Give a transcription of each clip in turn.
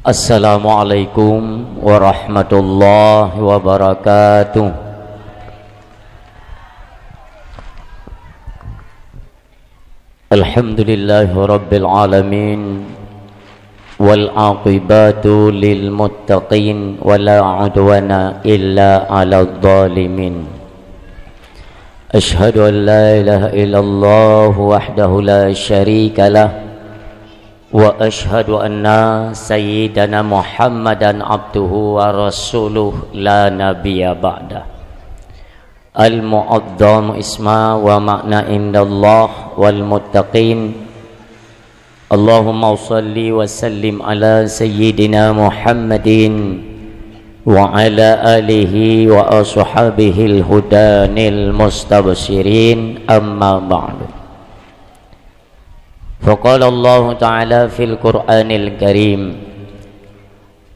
Assalamualaikum warahmatullahi wabarakatuh. Alhamdulillahi rabbil alamin, wal aqibatu lil muttaqin, wala udwana illa 'alal zalimin. Ashhadu an la ilaha illallah wahdahu la syarika lah, wa ashhadu anna sayyidana Muhammadan abduhu wa rasuluh la nabiyya ba'dah. Al-mu'azzam isma wa makna indallah wal muttaqin. Allahumma salli wa sallim ala sayyidina Muhammadin wa ala alihi wa ashabihi al-hudanil mustabshirin, amma ba'du. فقال الله تعالى في القرآن الكريم: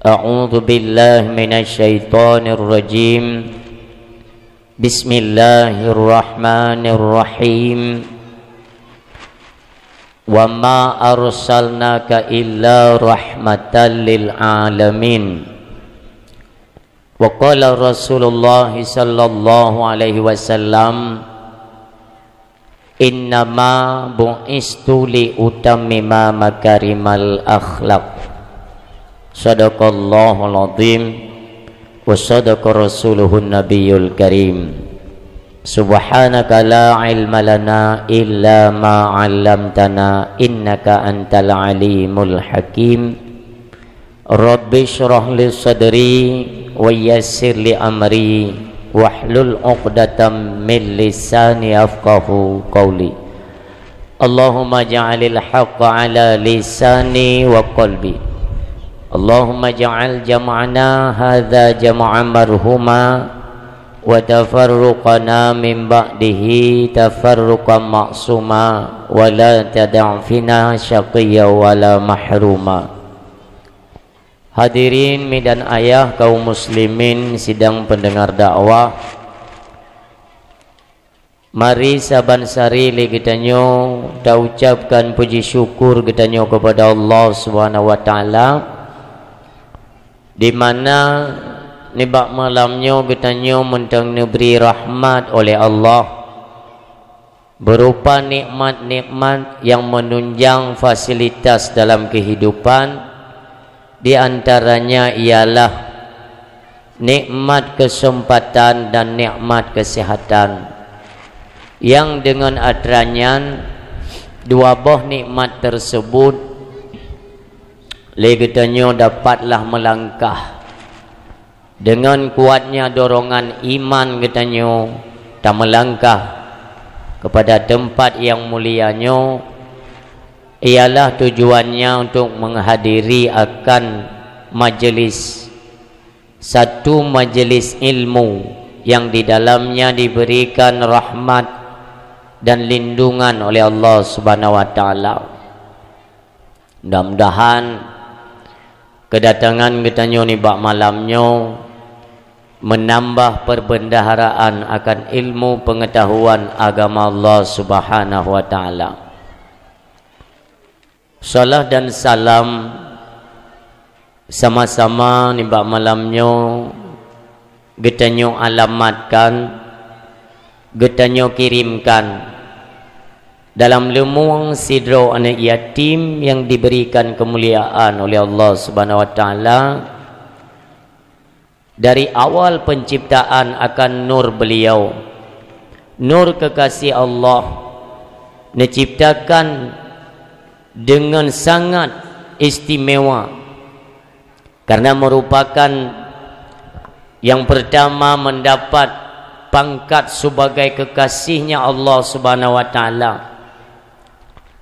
أعوذ بالله من الشيطان الرجيم، بسم الله الرحمن الرحيم، وما أرسلناك إلا رحمة للعالمين. وقال رسول الله صلى الله عليه وسلم: Innama bu'istu li utammima makarimal akhlaq. Sadaqallahul azim wa sadaqa rasuluhun nabiyul karim. Subhanaka la ilma lana illa ma 'allamtana innaka antal alimul hakim. Rabbi shrah li sadri wa yassir li amri wahlul 'uqdatam min lisani yafqahu qawli. Allahumma ja'alil haqqa ala lisani wa qalbi. Allahumma ja'al jam'ana hadza jam'an marhuma wa tafarruqana min ba'dihi tafarruqan ma'suma wa la tada' fina syaqiyya wa la mahruma. Hadirin mi dan ayah kaum muslimin sidang pendengar dakwah, mari saban sari li kita nyo ta ucapkan puji syukur kita nyo kepada Allah Subhanahu wa taala, di mana nibak malamnya kita nyo mentang diberi rahmat oleh Allah berupa nikmat-nikmat yang menunjang fasilitas dalam kehidupan. Di antaranya ialah nikmat kesempatan dan nikmat kesehatan, yang dengan adanya dua buah nikmat tersebut legitanyo dapatlah melangkah dengan kuatnya dorongan iman gitanyo tak melangkah kepada tempat yang mulianyo, ialah tujuannya untuk menghadiri akan satu majelis ilmu yang di dalamnya diberikan rahmat dan lindungan oleh Allah Subhanahu wa taala. Mudah-mudahan kedatangan kita ni bak malamnya menambah perbendaharaan akan ilmu pengetahuan agama Allah Subhanahu wa taala. Salam dan salam sama-sama nibak malamnya getanyo alamatkan, getanyo kirimkan dalam lemuang sidro anak yatim yang diberikan kemuliaan oleh Allah Subhanahu wa taala. Dari awal penciptaan akan nur beliau, nur kekasih Allah, diciptakan dengan sangat istimewa karena merupakan yang pertama mendapat pangkat sebagai kekasihnya Allah Subhanahu wa taala,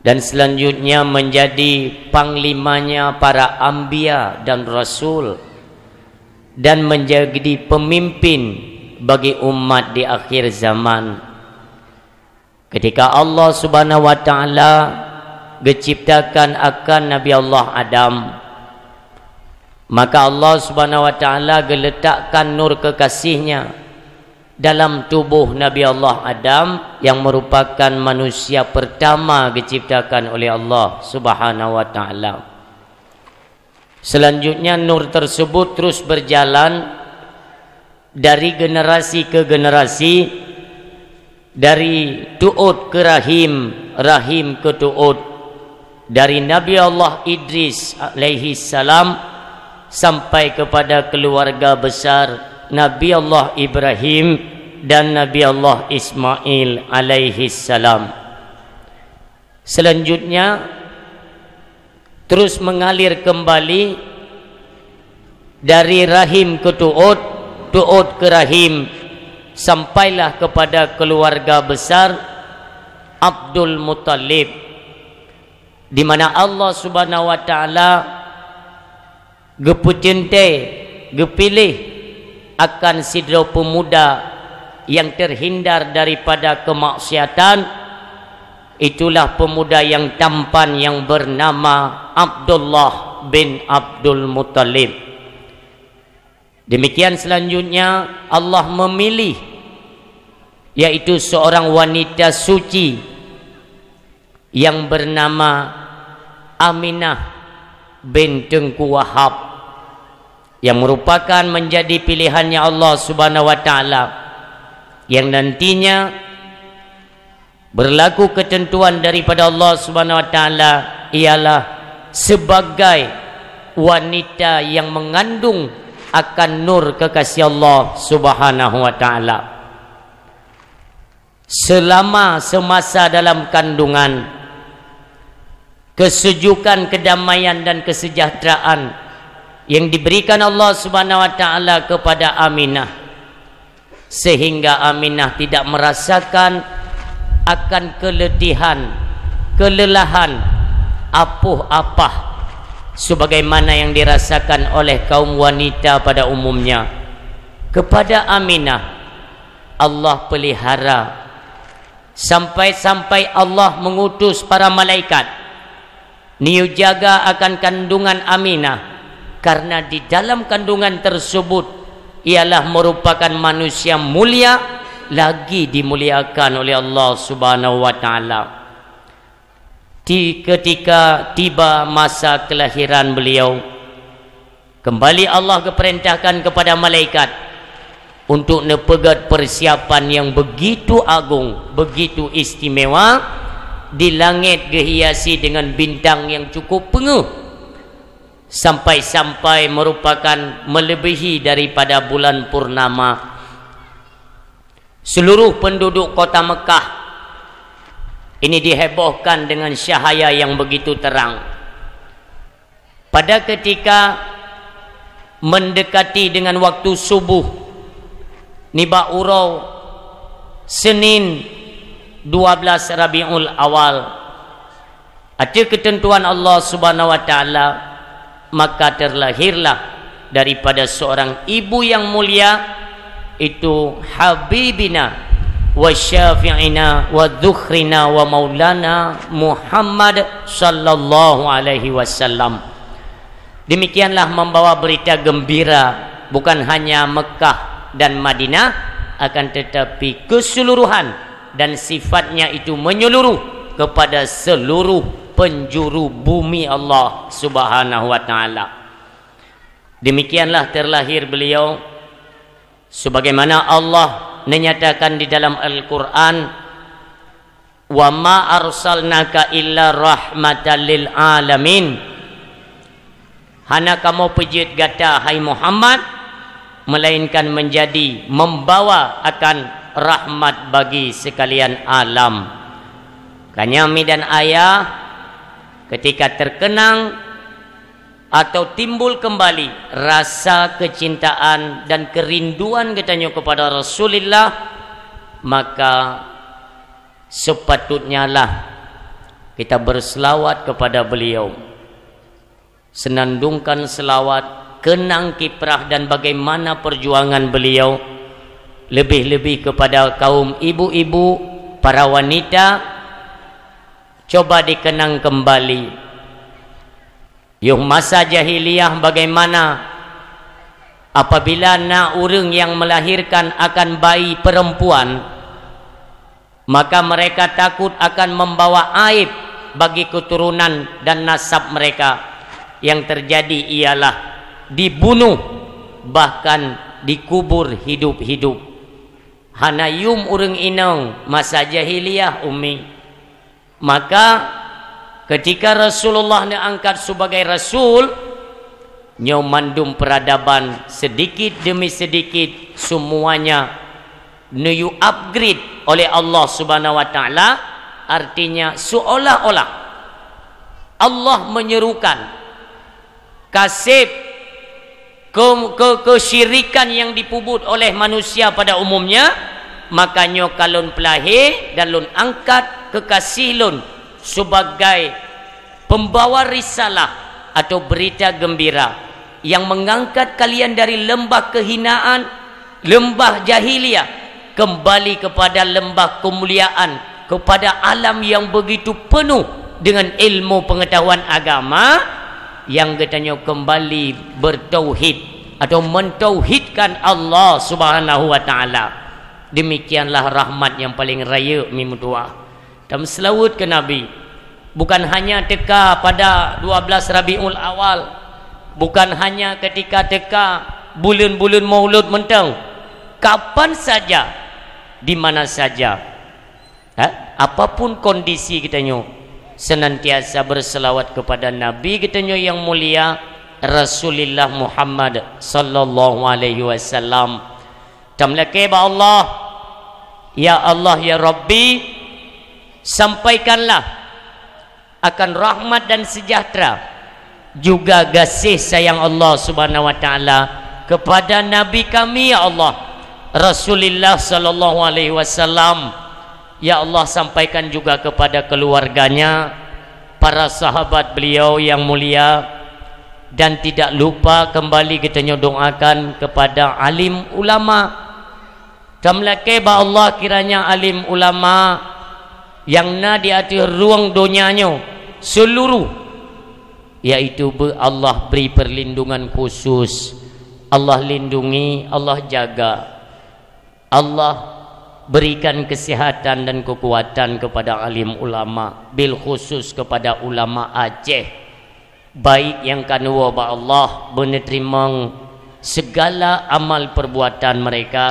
dan selanjutnya menjadi panglimanya para anbiya dan rasul, dan menjadi pemimpin bagi umat di akhir zaman. Ketika Allah Subhanahu wa taala diciptakan akan Nabi Allah Adam, maka Allah Subhanahu wa taala geletakkan nur kekasihnya dalam tubuh Nabi Allah Adam yang merupakan manusia pertama diciptakan oleh Allah Subhanahu wa taala. Selanjutnya nur tersebut terus berjalan dari generasi ke generasi, dari tu'ud ke rahim, rahim ke tu'ud, dari Nabi Allah Idris alaihi salam sampai kepada keluarga besar Nabi Allah Ibrahim dan Nabi Allah Ismail alaihi salam. Selanjutnya terus mengalir kembali dari rahim ke tu'ud, tu'ud ke rahim, sampailah kepada keluarga besar Abdul Muttalib, di mana Allah Subhanahu wa taala gepucente gepilih akan sidro pemuda yang terhindar daripada kemaksiatan. Itulah pemuda yang tampan yang bernama Abdullah bin Abdul Muttalib. Demikian selanjutnya Allah memilih, yaitu seorang wanita suci yang bernama Aminah bin Tengku Wahab, yang merupakan menjadi pilihannya Allah Subhanahu wa taala, yang nantinya berlaku ketentuan daripada Allah Subhanahu wa taala ialah sebagai wanita yang mengandung akan nur kekasih Allah Subhanahu wa taala. Selama semasa dalam kandungan, kesejukan, kedamaian dan kesejahteraan yang diberikan Allah Subhanahu wa taala kepada Aminah, sehingga Aminah tidak merasakan akan keletihan, kelelahan, apuh-apah sebagaimana yang dirasakan oleh kaum wanita pada umumnya. Kepada Aminah Allah pelihara sampai-sampai Allah mengutus para malaikat niu jaga akan kandungan Aminah, karena di dalam kandungan tersebut ialah merupakan manusia mulia, lagi dimuliakan oleh Allah Subhanahu wa taala. Ketika tiba masa kelahiran beliau, kembali Allah keperintahkan kepada malaikat untuk nepegat persiapan yang begitu agung, begitu istimewa, di langit dihiasi dengan bintang yang cukup penuh, sampai-sampai merupakan melebihi daripada bulan purnama. Seluruh penduduk kota Mekah ini dihebohkan dengan cahaya yang begitu terang. Pada ketika mendekati dengan waktu subuh Niba Urau Senin 12 Rabiul Awal, ada ketentuan Allah Subhanahu wa taala, maka terlahirlah daripada seorang ibu yang mulia, itu Habibina wa Syafi'ina wa Dzukhrina wa Maulana Muhammad sallallahu alaihi wasallam. Demikianlah membawa berita gembira bukan hanya Mekah dan Madinah, akan tetapi keseluruhan, dan sifatnya itu menyeluruh kepada seluruh penjuru bumi Allah Subhanahu wa taala. Demikianlah terlahir beliau, sebagaimana Allah menyatakan di dalam Al-Quran, wa ma arsalnaka illa rahmatan lil alamin. Hana kamu pejit gata hai Muhammad, melainkan menjadi membawa akan rahmat bagi sekalian alam. Kanyami dan ayah ketika terkenang atau timbul kembali rasa kecintaan dan kerinduan katanya kepada Rasulullah, maka sepatutnya lah kita berselawat kepada beliau, senandungkan selawat, kenang kiprah dan bagaimana perjuangan beliau, lebih-lebih kepada kaum ibu-ibu, para wanita. Coba dikenang kembali yung masa jahiliyah, bagaimana apabila na orang yang melahirkan akan bayi perempuan, maka mereka takut akan membawa aib bagi keturunan dan nasab mereka. yang terjadi ialah dibunuh, bahkan dikubur hidup-hidup. Hanayum urang inang masa jahiliyah umi. Maka ketika Rasulullah diangkat sebagai rasul, nyo mandum peradaban sedikit demi sedikit semuanya new upgrade oleh Allah Subhanahu wa taala. Artinya seolah-olah Allah menyerukan kasib kesyirikan yang dipubut oleh manusia pada umumnya, makanya kalon pelahir dan lun angkat kekasih lun sebagai pembawa risalah atau berita gembira yang mengangkat kalian dari lembah kehinaan, lembah jahiliyah, kembali kepada lembah kemuliaan, kepada alam yang begitu penuh dengan ilmu pengetahuan agama, yang katanya kembali bertauhid atau mentauhidkan Allah Subhanahu wa taala. Demikianlah rahmat yang paling raya mimutua. Dan selawat ke Nabi bukan hanya teka pada 12 Rabiul Awal, bukan hanya ketika teka bulan-bulan Maulud mentang, kapan saja, di mana saja, apapun kondisi kitanya, senantiasa berselawat kepada Nabi kitanya yang mulia Rasulullah Muhammad sallallahu alaihi wasallam. Tamlake ba Allah, ya Allah ya Rabbi, sampaikanlah akan rahmat dan sejahtera juga kasih sayang Allah Subhanahu wa taala kepada nabi kami ya Allah Rasulullah sallallahu alaihi wasallam. Ya Allah, sampaikan juga kepada keluarganya, para sahabat beliau yang mulia, dan tidak lupa kembali kita doakan kepada alim ulama. Tamlake ba Allah, kiranya alim ulama yang na di hati ruang dunianya seluruh, yaitu Allah beri perlindungan khusus, Allah lindungi, Allah jaga, Allah berikan kesehatan dan kekuatan kepada alim ulama, bil khusus kepada ulama Aceh, baik yang kanwa ba Allah menerima segala amal perbuatan mereka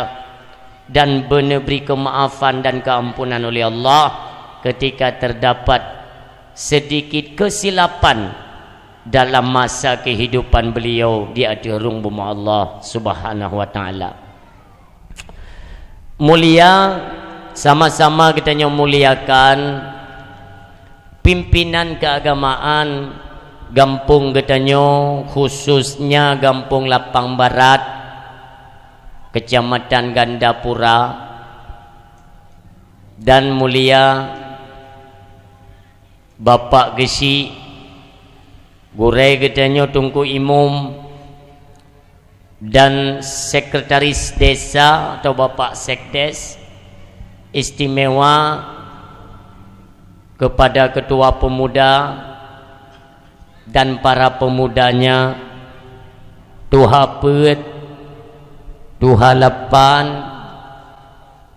dan beri kemaafan dan keampunan oleh Allah ketika terdapat sedikit kesilapan dalam masa kehidupan beliau di adirung bumi Allah Subhanahu wa taala. Mulia, sama-sama kita muliakan pimpinan keagamaan Gampung Getanyo, khususnya Gampung Lapang Barat, Kecamatan Gandapura, dan mulia Bapak Gesi Gurei Getanyo Tungku Imum, dan sekretaris desa atau Bapak Sekdes, istimewa kepada ketua pemuda dan para pemudanya, Tuha Pet, Tuha Lepan,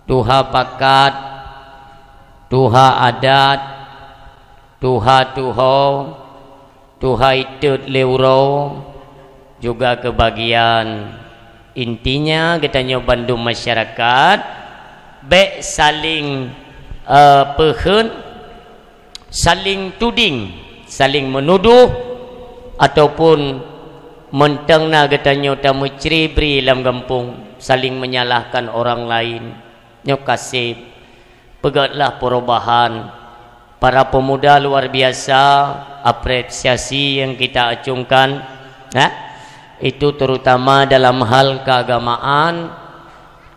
Tuha Pakat, Tuha Adat, Tuha Tuho, Tuha Itut Leuro, juga kebagian. Intinya kita bantu masyarakat baik saling pehen, saling tuding, saling menuduh ataupun mentengna katanya tamu ceribri dalam kampung, saling menyalahkan orang lain. Nyok kasih pegatlah perubahan para pemuda luar biasa, apresiasi yang kita acungkan, itu terutama dalam hal keagamaan.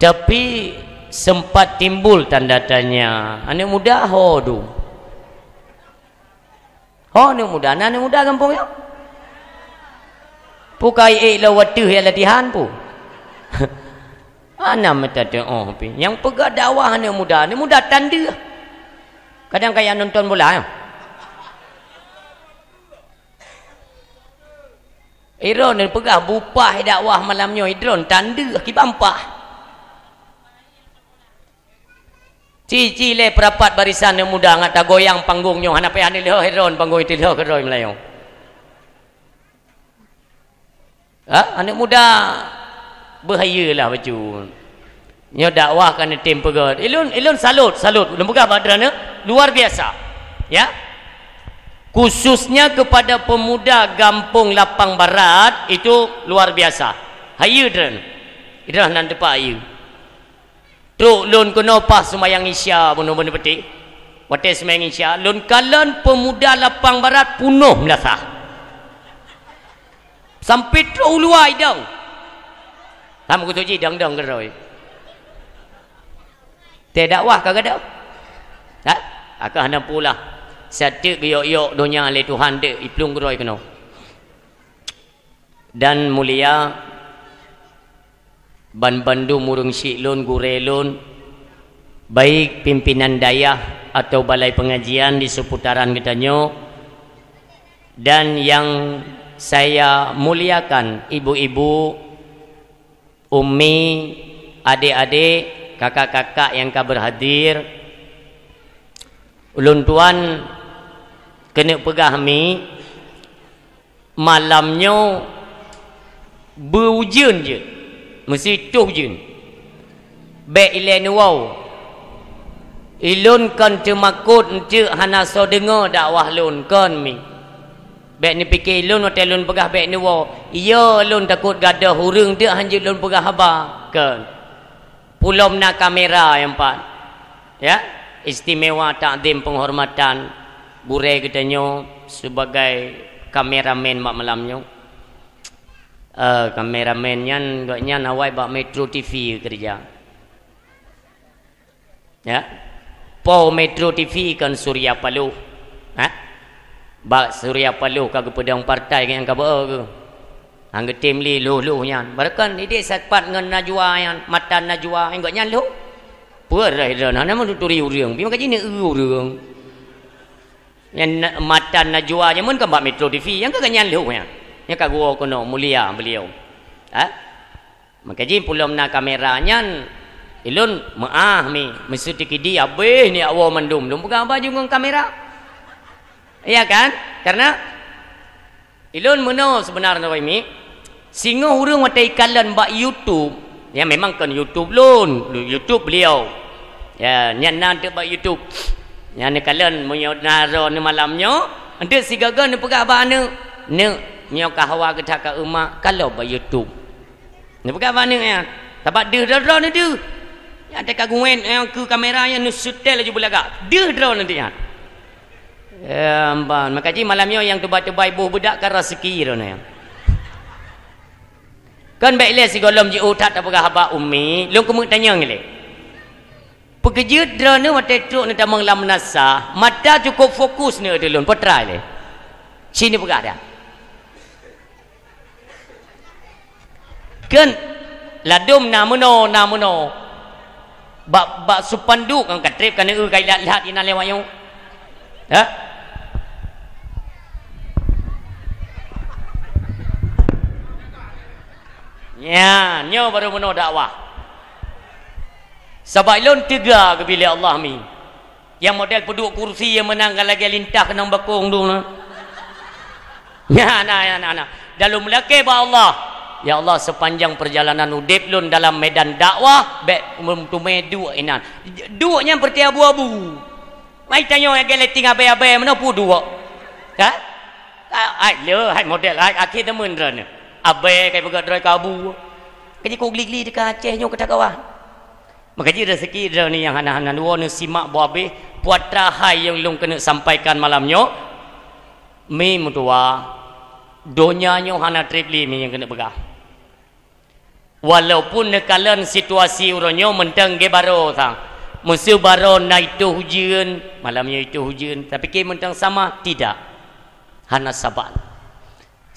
Tapi sempat timbul tanda tanya, anak muda hodu, anak muda kampung ya, pukai lawatu ya latihan pu, anak mata yang pegang dakwah anak muda tanda, kadang kayak nonton bola ya. Iron yang pegang bupah dakwah malamnya, Iron tanda kibampah. Cici le perapat barisan yang muda ngata goyang panggungnya, hana pe ane leh Iron panggung itu leh keroi melayong. Anak muda bahayalah baju. Nyo dakwah kan tim pegat. Ilun salut. Lembaga badrana luar biasa. Ya. Khususnya kepada pemuda Gampung Lapang Barat itu luar biasa. Hayu dran. Itulah nan depa ayu. Truk lun kena pas sembahyang Isya benar-benar petik. Waktu sembahyang Isya, lun kalan pemuda Lapang Barat punuh melasah. Sampai truk luar idang. Kamu kutu ji dang-dang geroi. Tidak dakwah kagak ada. Akak hendak pula. Satu geyok-yok dunia oleh Tuhan dek iplung geroi kena. Dan mulia ban-bandu murung siklun gurelun baik pimpinan dayah atau balai pengajian di seputaran Gedanyo dan yang saya muliakan ibu-ibu, umi, adik-adik, kakak-kakak yang berhadir, ulun tuan kena pegah mi malamnya berhujan je, mesti tuh hujan. Baik ilen wow, ilun kan cemakut encik hana so dengar dakwah lun kan mi. Baik ni fikir lun hotel lun pegah baik ni wow. Iya lun takut gadah hurung dia hanjut lun pegah haba kan. Pulau nak kamera yang empat. Ya, istimewa takdim penghormatan Burai Gedanyo sebagai kameramen mak malamnya. Kameramen nyan gaknya nawai bak Metro TV kerja. Ya. Po Metro TV kan Surya Paloh. Bak Surya Paloh kagak pedang partai yang kaba ke. Angge tim li luh nyan. Barakan ide sapat ngan Najwa yang matan Najwa yang gaknya lu. Purai ran nama tuturi urang. Bima kaji ni urang. Yang matan Najwa yang mun kan bak Metro TV yang kagak nyan lu yang. Yang kagua kono mulia beliau. Makaji pulau na kameranya ilun maah mi mesti kidi abe ni awo mandum. Dum pegang baju ngong kamera. Iya kan? Karena ilun meno sebenarnya mi singa hurung mata ikalan bak YouTube. Ya memang kan YouTube lun. YouTube beliau. Ya nyana tu bak YouTube. Yang kalian menyodara ni malamnya, ande sigaga ni pegang bana. Ne nyok kahwa ketak ka emak kalau bak YouTube. Ni pegang bana ya. Tabat deh dra ni deh. Ya ada kaguen yang ke kamera yang nu setel aja belaga. Deh dra nanti ya. Ya amban, makaji malamnya yang tebak-tebak ibu budak kan rezeki rona ya. Kan baik le si golom ji utat apa haba ummi, lu kemu tanya ngile. Pekerja drone mate truk ni tamang lam nasa, mata cukup fokus ni ada lun potrai le. Sini pegah dah. Kan ladum namuno. Bak supanduk kan katrip kan kai lihat ina lewat yang. Ha? Ya, nyo baru meno dakwah. Sebab ilun tiga ke bilik Allah mi. Yang model peduk kursi yang menang lagi lintah kenang bakung tu nah. Ya, nah. Dalam melake ba Allah. Ya Allah sepanjang perjalanan udip lun dalam medan dakwah baik medu inan. Duanya seperti abu-abu. Mai tanya yang geleting abai-abai mana pu dua. Ha? Ai le, hai model ai akhir temen ran. Abai kai pegat drai kabu. Kaji kau geli-geli dekat Aceh nyo ketak kawah. Makaji rezeki dah ni yang hana-hana dua ni simak buabe puatra hai yang lung kena sampaikan malamnya. Mi mutua donya nyo hana tripli mi yang kena pegah. Walaupun nekalan situasi uronyo mentang ge baro tang. Musuh baro na itu hujan, malamnya itu hujan, tapi ke mentang sama tidak. Hana sabar.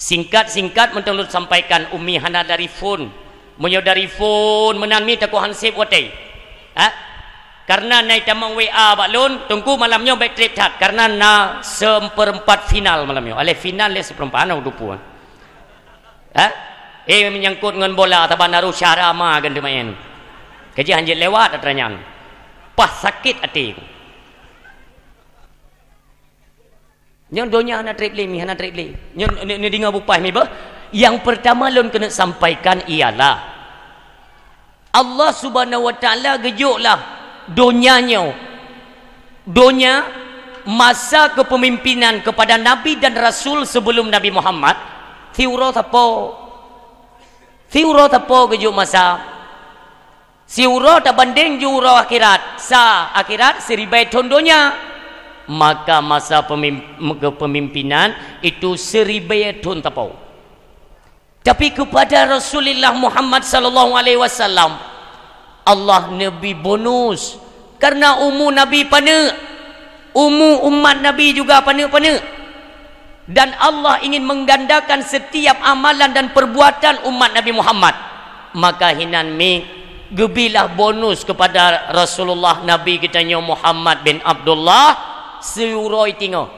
Singkat mentang lu sampaikan umi hana dari phone. Munyo dari phone menami taku hansip watai. Karena naik tamang WA baklun, tunggu malamnya baik trip chat karena na seperempat final malamnya. Ale final le seperempat ana dupu. Menyangkut dengan bola tabanaru syarama gan main. Kaji hanjit lewat atranyan. Pas sakit hati. Nyon donya hana trip li mi hana trip li. Nyon ni dengar bupai mi ba. Yang pertama lun kena sampaikan ialah Allah Subhanahu wa taala gejuklah dunianya. Dunia masa kepemimpinan kepada nabi dan rasul sebelum Nabi Muhammad. Thiurat apa gejuk masa? Siurat banding juro akhirat. Sa akhirat seribai tahun dunia. Maka masa kepemimpinan itu seribai tahun tapau. Tapi kepada Rasulullah Muhammad sallallahu alaihi wasallam Allah nabi bonus karena nabi pana, umat nabi juga pana. Dan Allah ingin menggandakan setiap amalan dan perbuatan umat Nabi Muhammad. Maka hinan mi gebilah bonus kepada Rasulullah Nabi kitanya Muhammad bin Abdullah seuroi tingo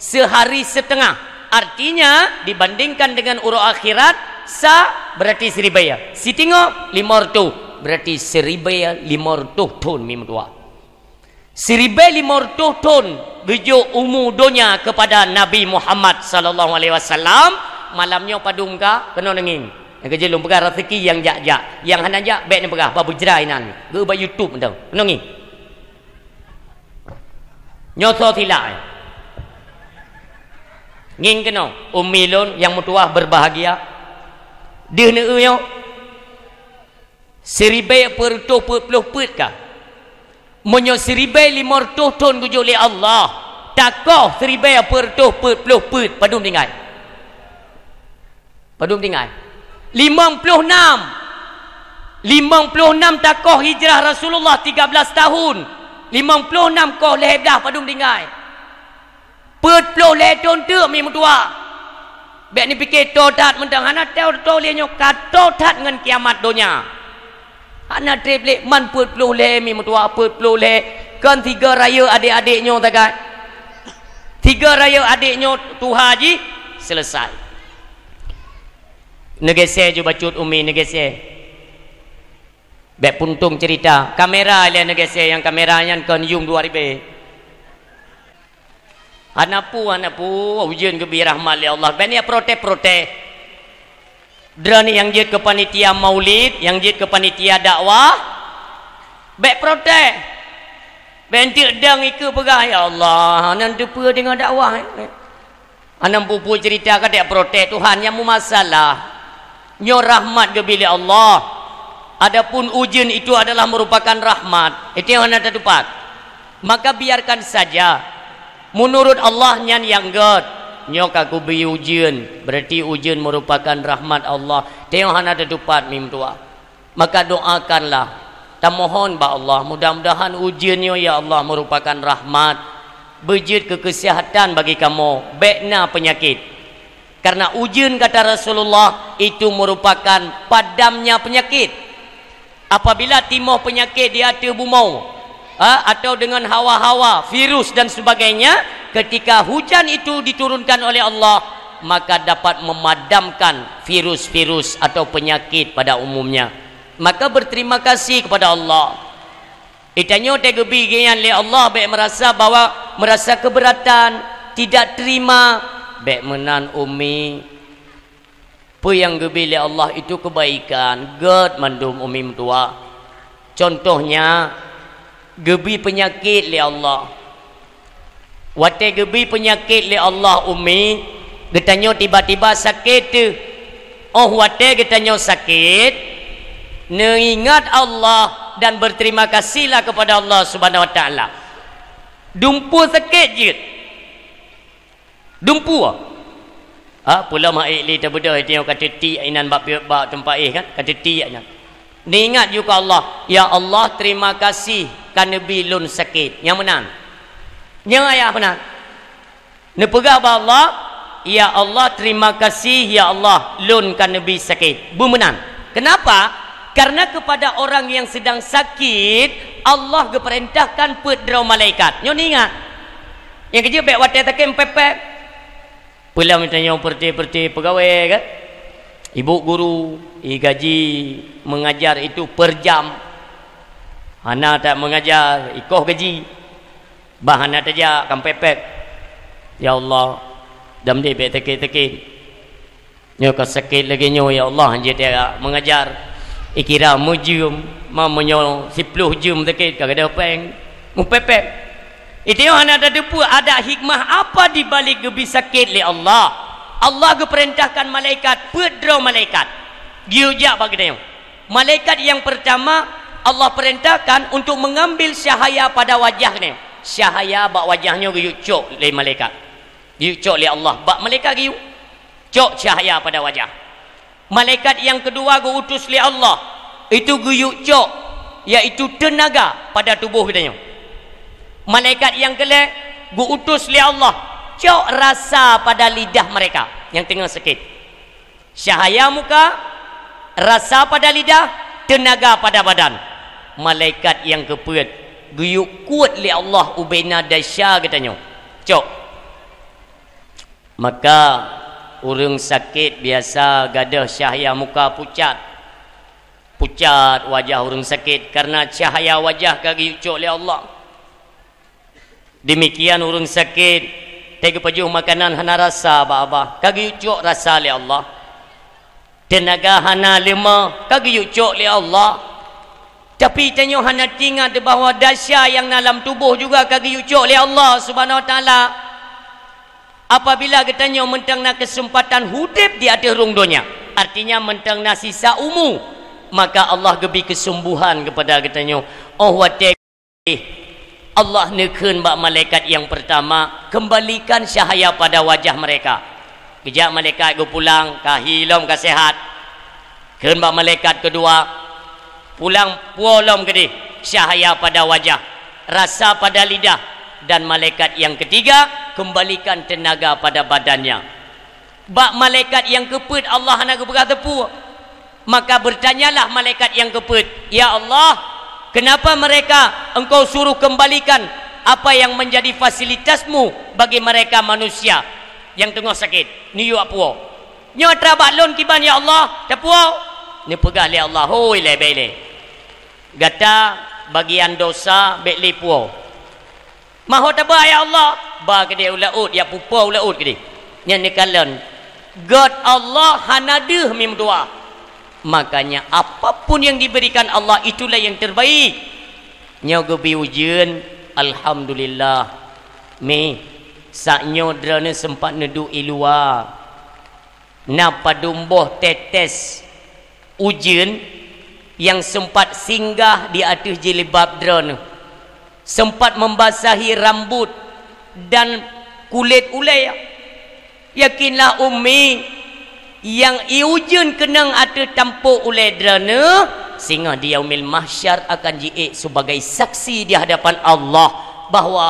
sehari setengah. Artinya dibandingkan dengan urut akhirat berarti 1000 si tingo 500 berarti 1500 ton mimdua 1500 ton gejo dunia kepada Nabi Muhammad sallallahu alaihi wasallam. Malamnya padung ka kena nenging yang kerja lum pegang rezeki yang jak yang hana jak baik ni pegah babu jerai nan ge ba YouTube tau kena ngi nyoso tilak nging kena umi lun yang mutuah berbahagia dia ne yo seribai per 20 pet ka monyo seribai 500 ton gujo li Allah takoh seribai per 20 pet padum tinggal 56 takoh hijrah Rasulullah 13 tahun 56 koh leh dah padum tinggal pet ploh le ton tu mi mutua bek ni fikir todat mendang hana tau le nyo katodat ngan kiamat dunia hana triple man pet ploh le mi mutua pet ploh le kan 3 raya adik-adiknya takat 3 raya adiknya tu haji selesai negese ju bacut umi negese bek puntung cerita kamera le negese yang kameranya kan yung 2000 Anapu ujian kebi rahmat ya Allah. Bani protes. Drani yang jid ke panitia maulid, yang jid ke panitia dakwah. Baik protes. Benti dang iku pegah ya Allah. Nan depa dengan dakwah. Anam pupu cerita kata protes Tuhan yang mu masalah. Nyo rahmat kebi Allah. Adapun ujian itu adalah merupakan rahmat. Itu yang anda tepat. Maka biarkan saja. Menurut Allah nyan yang god nyok aku bi ujian berarti ujian merupakan rahmat Allah tengok hana tedupat mim tua maka doakanlah ta mohon ba Allah mudah-mudahan ujiannya ya Allah merupakan rahmat bejit ke kesihatan bagi kamu bekna penyakit karena ujian kata Rasulullah itu merupakan padamnya penyakit apabila timoh penyakit di hati bumau atau dengan hawa-hawa virus dan sebagainya ketika hujan itu diturunkan oleh Allah maka dapat memadamkan virus-virus atau penyakit pada umumnya maka berterima kasih kepada Allah itanya tegebi gian le Allah baik merasa keberatan tidak terima baik menan umi apa yang gebi le Allah itu kebaikan god mandum umi tua contohnya gebi penyakit li Allah wate gebi penyakit li Allah umi getanyo tiba-tiba sakit tu wate getanyo sakit neingat Allah dan berterima kasihlah kepada Allah Subhanahu wa taala dumpu sakit je dumpu pula mak li tabedah itu kata ti inan bab tempat kan kata ti nya ingat juga Allah ya Allah terima kasih kan Nabi lun sakit yang menang yang ayah menang nepegah ba Allah ya Allah terima kasih ya Allah lun kan Nabi sakit bu menang kenapa karena kepada orang yang sedang sakit Allah geperintahkan pedrau malaikat nyo ingat yang kerja baik watai takem pepek pula mintanya perti pegawai kan ibu guru gaji mengajar itu per jam hana tak mengajar ikoh gaji bahana saja kan pepek ya Allah dam dia teki Nyo ka sakit lagi nyo ya Allah je dia mengajar ikira mujum mamonyo 10 jum sakit kagak ada peng mupepep itu hana ada depu ada hikmah apa di balik gebi sakit li Allah. Allah geperintahkan malaikat pedro malaikat giujak bagi dia malaikat yang pertama Allah perintahkan untuk mengambil cahaya pada wajahnya cahaya bak wajahnya giuk cok li malaikat giuk cok li Allah bak malaikat giuk cok cahaya pada wajah. Malaikat yang kedua gu utus li Allah itu guyuk cok yaitu tenaga pada tubuh kita. Malaikat yang kelak gu utus li Allah cok rasa pada lidah mereka yang tengah sakit. Cahaya muka, rasa pada lidah, tenaga pada badan. Malaikat yang keempat guyuk kuat li Allah ubaina dasya katanya. Cok. Maka orang sakit biasa gadah cahaya muka pucat wajah orang sakit karena cahaya wajah kagi ucok oleh Allah. Demikian orang sakit tega pajuh makanan hana rasa abah kagi ucok rasa oleh Allah. Tenaga hana lima kagi ucok oleh Allah. Tapi tanya hana tinggal di bawah dasya yang dalam tubuh juga kagi ucok oleh Allah Subhanahu wa taala. Apabila katanya mentang nak kesempatan hidup di atas rung dunia, artinya mentang nak sisa umur, maka Allah gebi kesembuhan kepada katanya wate Allah nekun bak malaikat yang pertama kembalikan cahaya pada wajah mereka. Kejap malaikat go pulang kahilom ka sehat. Keun bak malaikat kedua pulang puolom gede cahaya pada wajah, rasa pada lidah. Dan malaikat yang ketiga kembalikan tenaga pada badannya. Bak malaikat yang keempat Allah nak berkata tepu. Maka bertanyalah malaikat yang keempat, ya Allah, kenapa mereka engkau suruh kembalikan apa yang menjadi fasilitasmu bagi mereka manusia yang tengah sakit? Ni yu apuo. Nyo trabalon kiban ya Allah, tapuo. Ni pegah li Allah, hoi le bele. Gata bagian dosa bekli puo. Mahu tabah ya Allah ba ke dia ulaut ya pupa ulaut ke dia yang nikalan God Allah hanaduh mim doa. Makanya apapun yang diberikan Allah itulah yang terbaik. Nya gebi ujian alhamdulillah me saknyo drane sempat neduk luar napa dumboh tetes ujian yang sempat singgah di atas jilbab drone sempat membasahi rambut dan kulit ulai. Yakinlah ummi yang iujun kenang ada tampuk oleh drana sehingga di yaumil mahsyar akan jiik sebagai saksi di hadapan Allah bahawa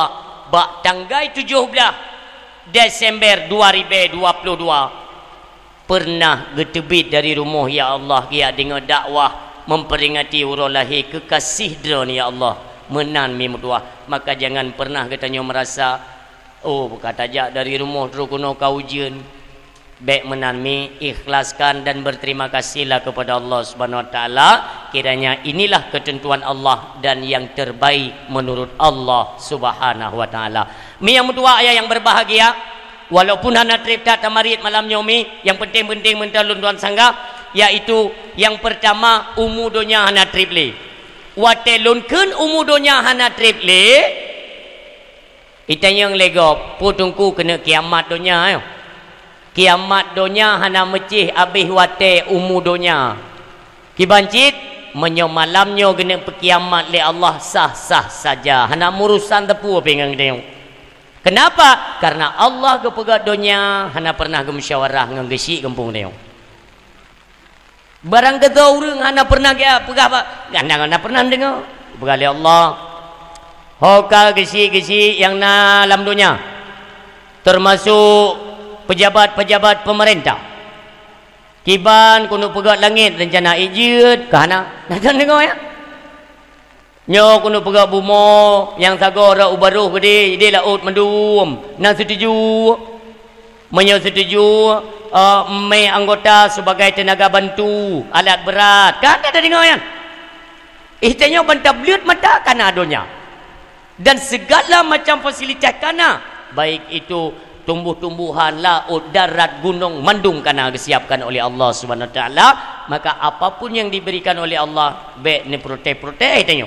bak tanggal 17 Desember 2022 pernah getebit dari rumah ya Allah dia dengan dakwah memperingati urang lahir kekasih drone ya Allah menan mim dua. Maka jangan pernah katanya merasa berkata jak dari rumah terus kuno kau ujian. Baik menan mi ikhlaskan dan berterima kasihlah kepada Allah Subhanahu wa taala. Kiranya inilah ketentuan Allah dan yang terbaik menurut Allah Subhanahu wa taala. Mi yang kedua ayah yang berbahagia, walaupun hana trip tak tamarit malam nyomi, yang penting-penting mentalun tuan sangga, yaitu yang pertama umu dunia hana trip li. Watelunkeun umudonya hana triple itanyang lego putungku kena kiamat donya kiamat donya hana mecih abih wate umudonya kibancit menyo malamnyo kena pekiamat le Allah sah-sah saja hana murusan tepu pengang dia. Kenapa? Karena Allah kepegat donya hana pernah ke musyawarah ngan gesi kampung dia. Barang kata orang hana pernah dia pegah apa? Hana pernah dengar. Berkali Allah. Hoka gesi-gesi yang dalam dunia. Termasuk pejabat-pejabat pemerintah. Kiban kuno pegat langit rencana ijid ke hana. Nak dengar ya? Nyo kuno pegat bumo yang sagora ubaruh gede dia laut mendum. Nak setuju. Menyo setuju mai anggota sebagai tenaga bantu alat berat kan ada dengar kan istinya bantah beliut mata kana adonya dan segala macam fasilitas kana baik itu tumbuh-tumbuhan, laut, darat, gunung, mendung karena disiapkan oleh Allah Subhanahu Wa Taala. Maka apapun yang diberikan oleh Allah, baik ni protek tanya.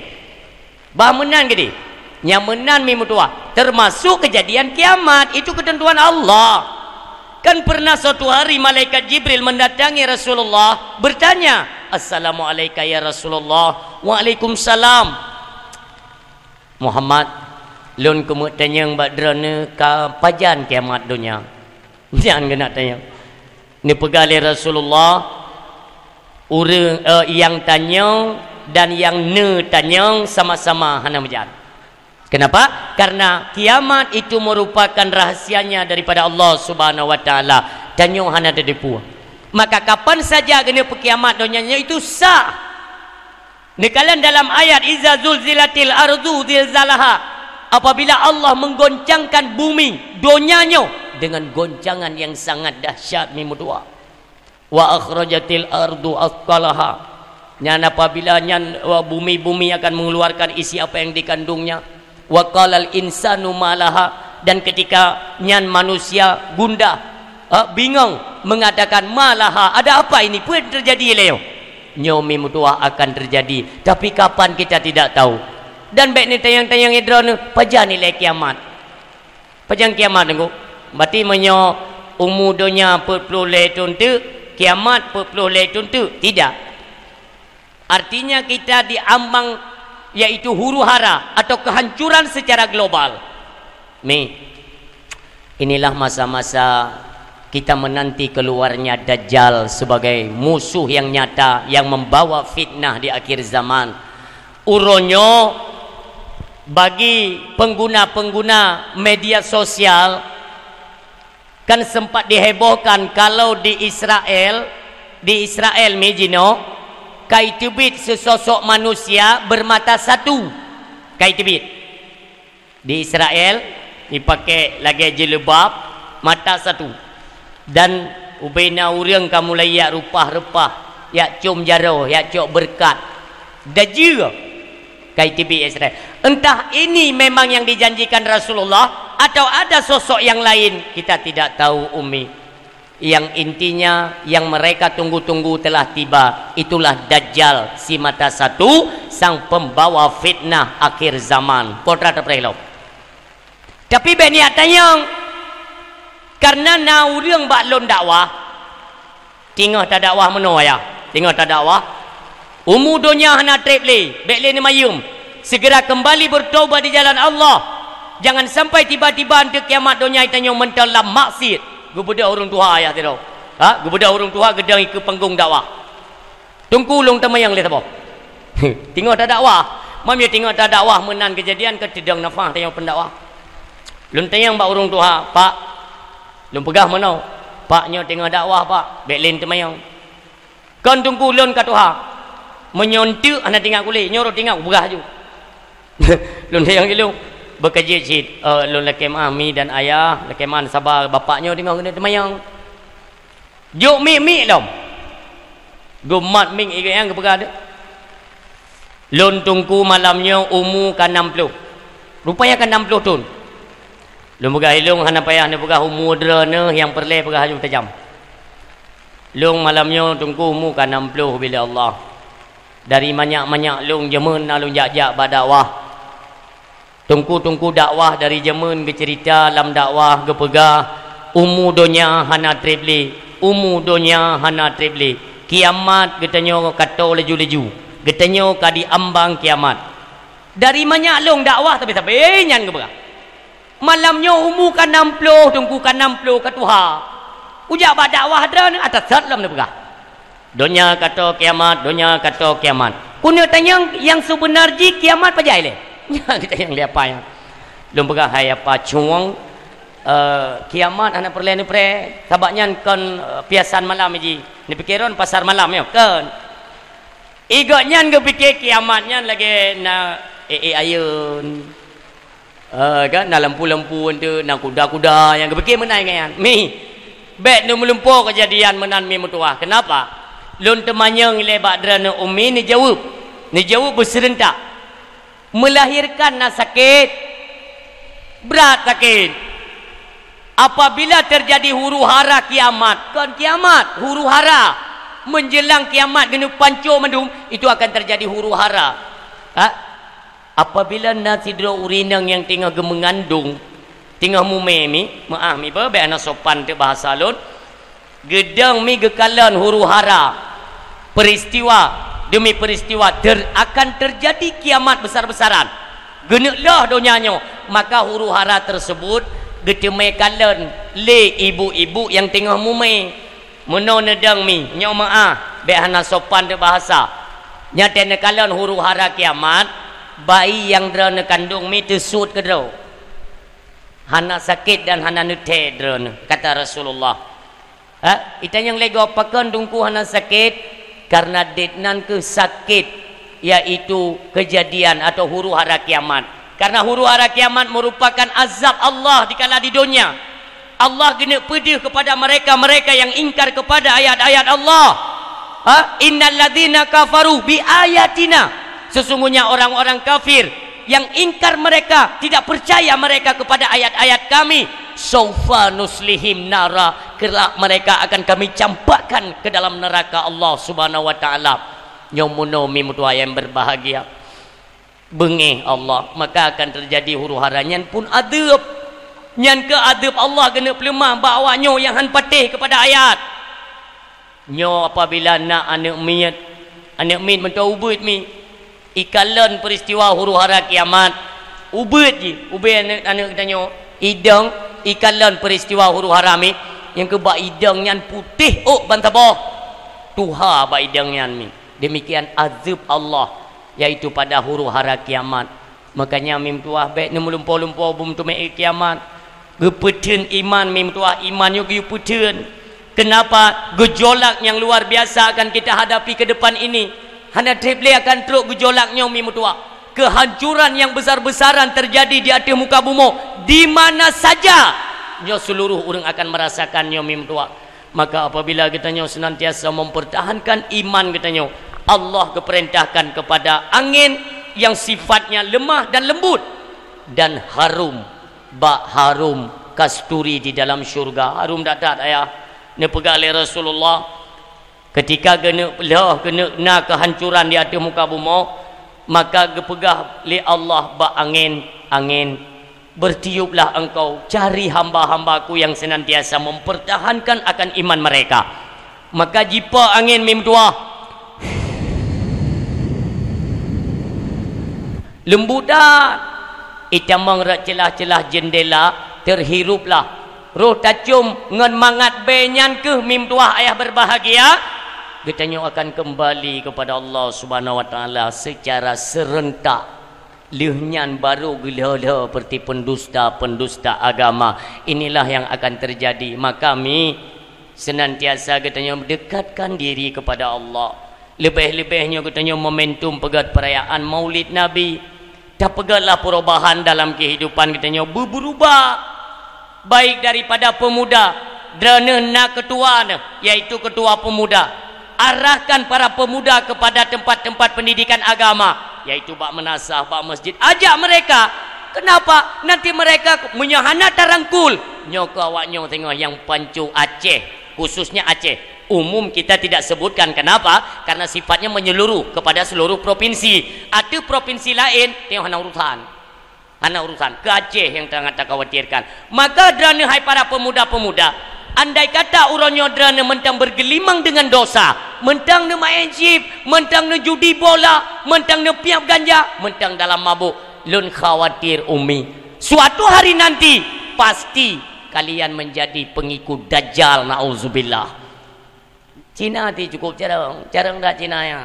Bah menan ke dia? Yang menan mi mutua. Termasuk kejadian kiamat, itu ketentuan Allah. Kan pernah suatu hari malaikat Jibril mendatangi Rasulullah, bertanya, "Assalamualaikum ya Rasulullah." "Waalaikumsalam." "Muhammad, lun kumut tanya badrana ka pajan kiamat dunia." Jangan kena tanya. Ni pegali Rasulullah, orang yang tanya dan yang ne tanya sama-sama hana majan. Kenapa? Karena kiamat itu merupakan rahasianya daripada Allah Subhanahu Wa Taala. Tanya hana dedepu. Maka kapan saja kena kiamat dunianya itu sah. Nekalan dalam ayat iza zulzilatil ardu zilzalaha, apabila Allah menggoncangkan bumi dunianya dengan goncangan yang sangat dahsyat mimudua. Wa akhrajatil ardu athqalaha, nyan apabila nyan bumi akan mengeluarkan isi apa yang dikandungnya. Wa qalal insanu malaha, dan ketika nyan manusia gundah, bingung, mengatakan malaha, ada apa ini pun terjadi leo. Nyomi mutua akan terjadi, tapi kapan kita tidak tahu. Dan baik ni tayang-tayang idron pajan nilai kiamat. Pajan kiamat tengok. Berarti menyo umur dunia 40 letun tu, kiamat 40 letun tu. Tidak. Artinya kita diambang, yaitu huru hara atau kehancuran secara global. Inilah masa-masa kita menanti keluarnya Dajjal sebagai musuh yang nyata yang membawa fitnah di akhir zaman. Uronyo bagi pengguna-pengguna media sosial kan sempat dihebohkan kalau di Israel Mijino kaitubit sesosok manusia bermata satu. Kaitubit di Israel dipakai lagi jilbab, mata satu. Dan ubaina urang kamu layak rupah-rupah, yak cum jaro, yak cok berkat. Dajir kaitubit Israel. Entah ini memang yang dijanjikan Rasulullah atau ada sosok yang lain, kita tidak tahu Umi. Yang intinya yang mereka tunggu-tunggu telah tiba. Itulah Dajjal si mata satu, sang pembawa fitnah akhir zaman. Potrat terpelok. Tapi beniat tanya, karena naurang baklon dakwah, tinggal tak dakwah meno ya, tinggal tak dakwah. Umur dunia hana treble, bekle ni mayum. Segera kembali bertobat di jalan Allah. Jangan sampai tiba-tiba untuk kiamat dunia itanya mendalam maksiat. Gubuda orang tua ayah tidak. Gubuda orang tua gedang ke panggung dakwah. Tunggu long temayang lihat apa? Tinggal tak dakwah. Mamnya tinggal tak dakwah menan kejadian ke tidang nafah tayang pendakwah. Lun tayang bak orang tua, Pak. Lun pegah mana? Paknya tinggal dakwah, Pak. Beklin temayang. Kan tunggu lun kat tuha. Menyontek anak tinggal kulit, nyuruh tinggal pegah ju. Lun tayang ilung bekerja cid, lun lakem ami dan ayah, lakeman sabar bapaknya tinggal kena temayang. Juk mi dom. Gumat ming iga yang kepegah dia. Lun tungku malamnya umur kan 60. Rupanya kan 60 tahun. Lun pegah ilung hana payah ni pegah umur drana yang perle pegah hajung tajam. Lung malamnya tungku umur kan 60 bila Allah. Dari banyak-banyak lung jemun lung jak-jak badakwah. Tungku-tungku dakwah dari zaman ke cerita dalam dakwah ke pegah umur dunia hana treble, umur dunia hana treble. Kiamat getanya kata leju-leju, getanya kadi ambang kiamat. Dari banyak long dakwah tapi nyan ke pegah. Malamnya umur kan 60, tungku kan 60 ke Tuhan. Ujak bak dakwah dan atas dalam pegah. Dunia kata kiamat, dunia kata kiamat. Kuna tanya yang sebenar ji kiamat pajai le. Kita yang lihat apa yang belum pegah hai apa cuang kiamat anak perle ni pre sabaknya kan piasan malam ji ni pikiran pasar malam ya kan igaknya ke pikir kiamatnya lagi na ayun kan na lampu-lampu tu na kuda-kuda yang ke pikir menai kan mi bet nu melumpur kejadian menan mi mutuah. Kenapa lun temanyang lebak drana umi ni jawab berserentak. Melahirkan nak sakit, berat sakit. Apabila terjadi huru hara kiamat, kan kiamat, huru hara, menjelang kiamat kena pancur mendung, itu akan terjadi huru hara. Apabila nasi dro urinang yang tengah mengandung, tengah mume mi, maaf mi ba, anak sopan tu bahasa lun, gedang mi gekalan huru hara, peristiwa demi peristiwa akan terjadi kiamat besar-besaran. Geneklah donyanya, maka huru hara tersebut getemai kalan le ibu-ibu yang tengah mume meno nedang mi nyo maah be hana sopan de bahasa nyata ne kalan huru hara kiamat bayi yang drone kandung mi tesut ke dro hana sakit dan hana nete drone kata Rasulullah. Ita yang lego pakan dungku hana sakit karena detnan ke sakit, yaitu kejadian atau huru hara kiamat. Karena huru hara kiamat merupakan azab Allah dikala di dunia. Allah kena pedih kepada mereka yang ingkar kepada ayat-ayat Allah. Innal ladzina kafaru bi ayatina. Sesungguhnya orang-orang kafir yang ingkar mereka, tidak percaya mereka kepada ayat-ayat kami, saufa nuslihim nara, kelak mereka akan kami campakkan ke dalam neraka Allah Subhanahu wa taala. Nyomuno mimutua yang berbahagia. Bengih Allah, maka akan terjadi huru hara nyan pun adab. Nyan ke adab Allah kena pelemah bawa nyo yang han patih kepada ayat. Nyo apabila nak anak min mentau ubud mi ikalan peristiwa huru hara kiamat, ubud je, ubud anak kita nyo idang ikalan peristiwa huru hara mi yang ke ba idang nyan putih bantabah tuha ba idang nyan mi. Demikian azab Allah, yaitu pada huru hara kiamat. Makanya mim tuah baik nemulumpo-lumpo bum tu mai kiamat. Gepeten iman mim tuah iman yo gepeten. Kenapa? Gejolak yang luar biasa akan kita hadapi ke depan ini. Hana triple akan teruk gejolaknya mim tuah. Kehancuran yang besar-besaran terjadi di atas muka bumi di mana saja. Nyo seluruh orang akan merasakannya mim tuah. Maka apabila kita nyo senantiasa mempertahankan iman kita nyo, Allah keperintahkan kepada angin yang sifatnya lemah dan lembut dan harum, harum kasturi di dalam syurga. Harum datat ayah ne pegang oleh Rasulullah ketika kena kehancuran di atas muka bumi, maka gepegah oleh Allah angin bertiuplah engkau cari hamba-hambaku yang senantiasa mempertahankan akan iman mereka. Maka jipa angin mim dua lembutan itamang rak celah-celah jendela terhiruplah roh tacum ngan mangat benyan ke mim tuah ayah berbahagia, kita akan kembali kepada Allah Subhanahu wa taala secara serentak. Lihnyan baru gila seperti pendusta agama. Inilah yang akan terjadi. Maka kami senantiasa katanya mendekatkan diri kepada Allah. Lebih-lebihnya katanya momentum pegat perayaan Maulid Nabi. Tak pegatlah perubahan dalam kehidupan katanya berubah. Baik daripada pemuda, drana ketua, yaitu ketua pemuda. Arahkan para pemuda kepada tempat-tempat pendidikan agama, yaitu bak menasah, bak masjid. Ajak mereka. Kenapa? Nanti mereka menyahana tarangkul. Nyok awaknya tengok yang pancu Aceh, khususnya Aceh. Umum kita tidak sebutkan. Kenapa? Karena sifatnya menyeluruh kepada seluruh provinsi. Ada provinsi lain tengok hana urusan ke Aceh yang sangat tak khawatirkan. Maka drana hai para pemuda-pemuda, andai kata uronyo drana mentang bergelimang dengan dosa, mentang ne main chip, mentang ne judi bola, mentang ne piap ganja, mentang dalam mabuk, lun khawatir umi suatu hari nanti pasti kalian menjadi pengikut Dajjal, na'udzubillah. Cina ti cukup jarang dah Cina ya.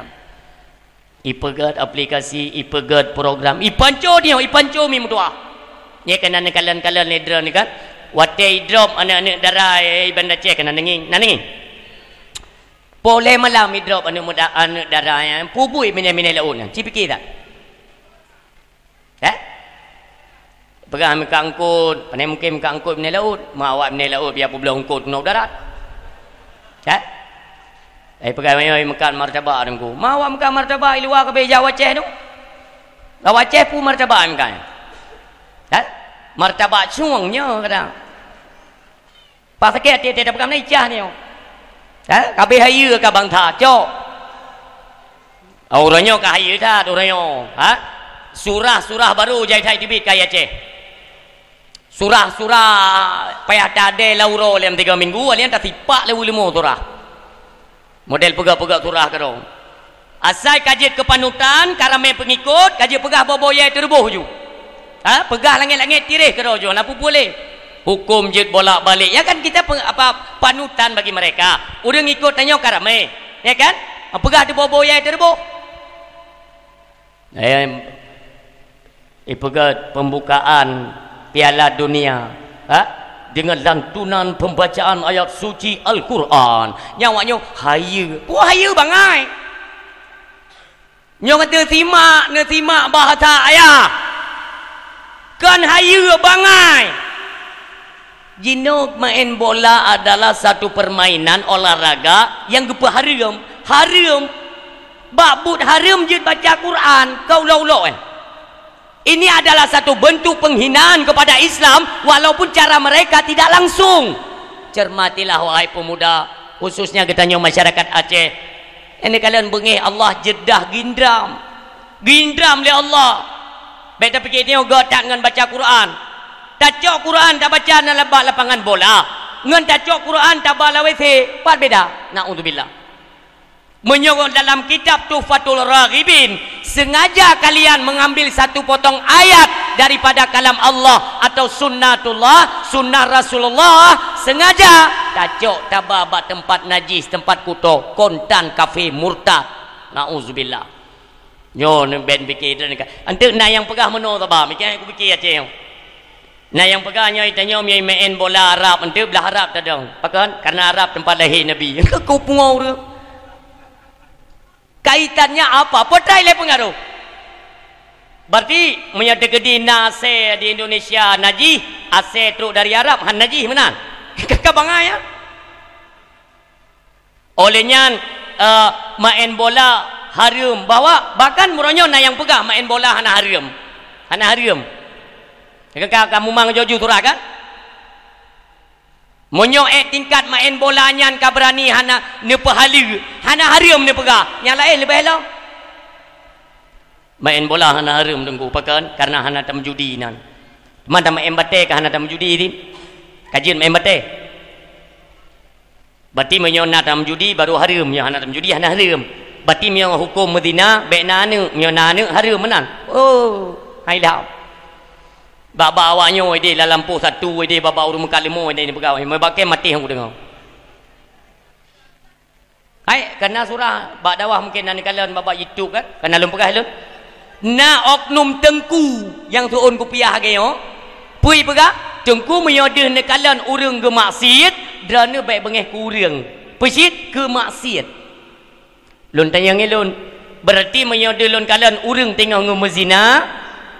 Ipegat aplikasi, ipegat program, ipanco dia, ipanco mi mutua. Ni kena kalian ledra ni kan. Watai drop anak-anak darah Banda Aceh kena nenging. Boleh malam mi drop anak darah yang pubui mini laun. Ci fikir tak? Pegang mi kangkut, pandai mungkin mi kangkut mini laut, mawak mini laut biar pun belum angkut kena darat. Pegang makan martabak dengku. Mau makan martabak luar ke Jawa Aceh tu. Jawa Aceh pun martabak makan. Martabak cuangnya kadang. Pak sakit dia tak pegang icah ni. Kabeh haya ka bang tha cok. Orangnya ka haya dah orangnya. Surah-surah baru jai thai tibit kaya Aceh. Surah-surah payah tade lauro lem 3 minggu alian tak tipak lewu 5 surah. Model pegak-pegak surah ka dong. Asai kajian kepanutan karame pengikut kajian pegah boboye terbuh ju. Pegah langit-langit tirih ka dojo lapu boleh. Hukum jid bolak-balik. Ya kan kita panutan bagi mereka. Udah ngikut tanya karame. Ya kan? Pegah di boboye terbuh. Pegah pembukaan Piala Dunia dengan lantunan pembacaan ayat suci Al-Quran. Nyawaknya haya. Haya bangai. Nyong kata simak bahasa ayah. Kan haya bangai. Jino main bola adalah satu permainan olahraga yang gepa haram. Haram. Babut haram je baca Quran. Kau lau-lau Ini adalah satu bentuk penghinaan kepada Islam walaupun cara mereka tidak langsung. Cermatilah wahai pemuda, khususnya ketanya masyarakat Aceh. Ini kalian bengih Allah jedah gindram. Gindram oleh Allah. Beta fikir ni tak dengan baca Quran. Tak cok Quran tak baca dalam lapangan bola. Ngan tak cok Quran tak bala WC. Apa beda? Naudzubillah. Menyuruh dalam kitab Tuhfatul Raghibin, sengaja kalian mengambil satu potong ayat daripada kalam Allah atau sunnatullah, sunnah Rasulullah, sengaja tacok tababa tempat najis, tempat kuto, kontan, kafe, murtad. Nauzubillah. Nyo ben fikir dan ante na yang pegah meno tabah, mikir aku fikir Aceh. Na yang pegahnya itanya main bola Arab, ante belah Arab tadang. Pakan karena Arab tempat lahir Nabi. Kau pungau tu. Kaitannya apa? Potrai le pengaruh. Berarti menyatakan nase di Indonesia najis, ase truk dari Arab han najis menan. Kakak bangai ya. Olehnya main bola haram bawa bahkan muronyo na yang pegah main bola hana haram. Hana haram. Kakak kamu mang joju turah kan? Monyo tingkat main bola nyan ka berani hana ne pahala hana haram ne pegah yang lain lebih elok main bola hana haram tunggu pakan karena hana tam judi nan teman main bate ka hana tam judi ni kajian main bate berarti monyo na tam judi baru haram yang hana tam judi hana haram berarti monyo hukum Madinah bekna ne monyo na ne haram menan hai dah baba awaknya dia dalam lampu satu dia baba urung muka limo dia ni pegawai membakai mati hang dengar. Hai karena surah bak dawah mungkin nan kalian baba YouTube kan karena lum pegah lun. Na oknum tengku yang tuun ku piah gayo. Pui pegah tengku menyodeh ne kalian urang ke maksiat drana baik bengeh ku urang. Pesit ke maksiat. Lun tanya ngelun berarti menyodeh lun kalian urang tengah ngemezina.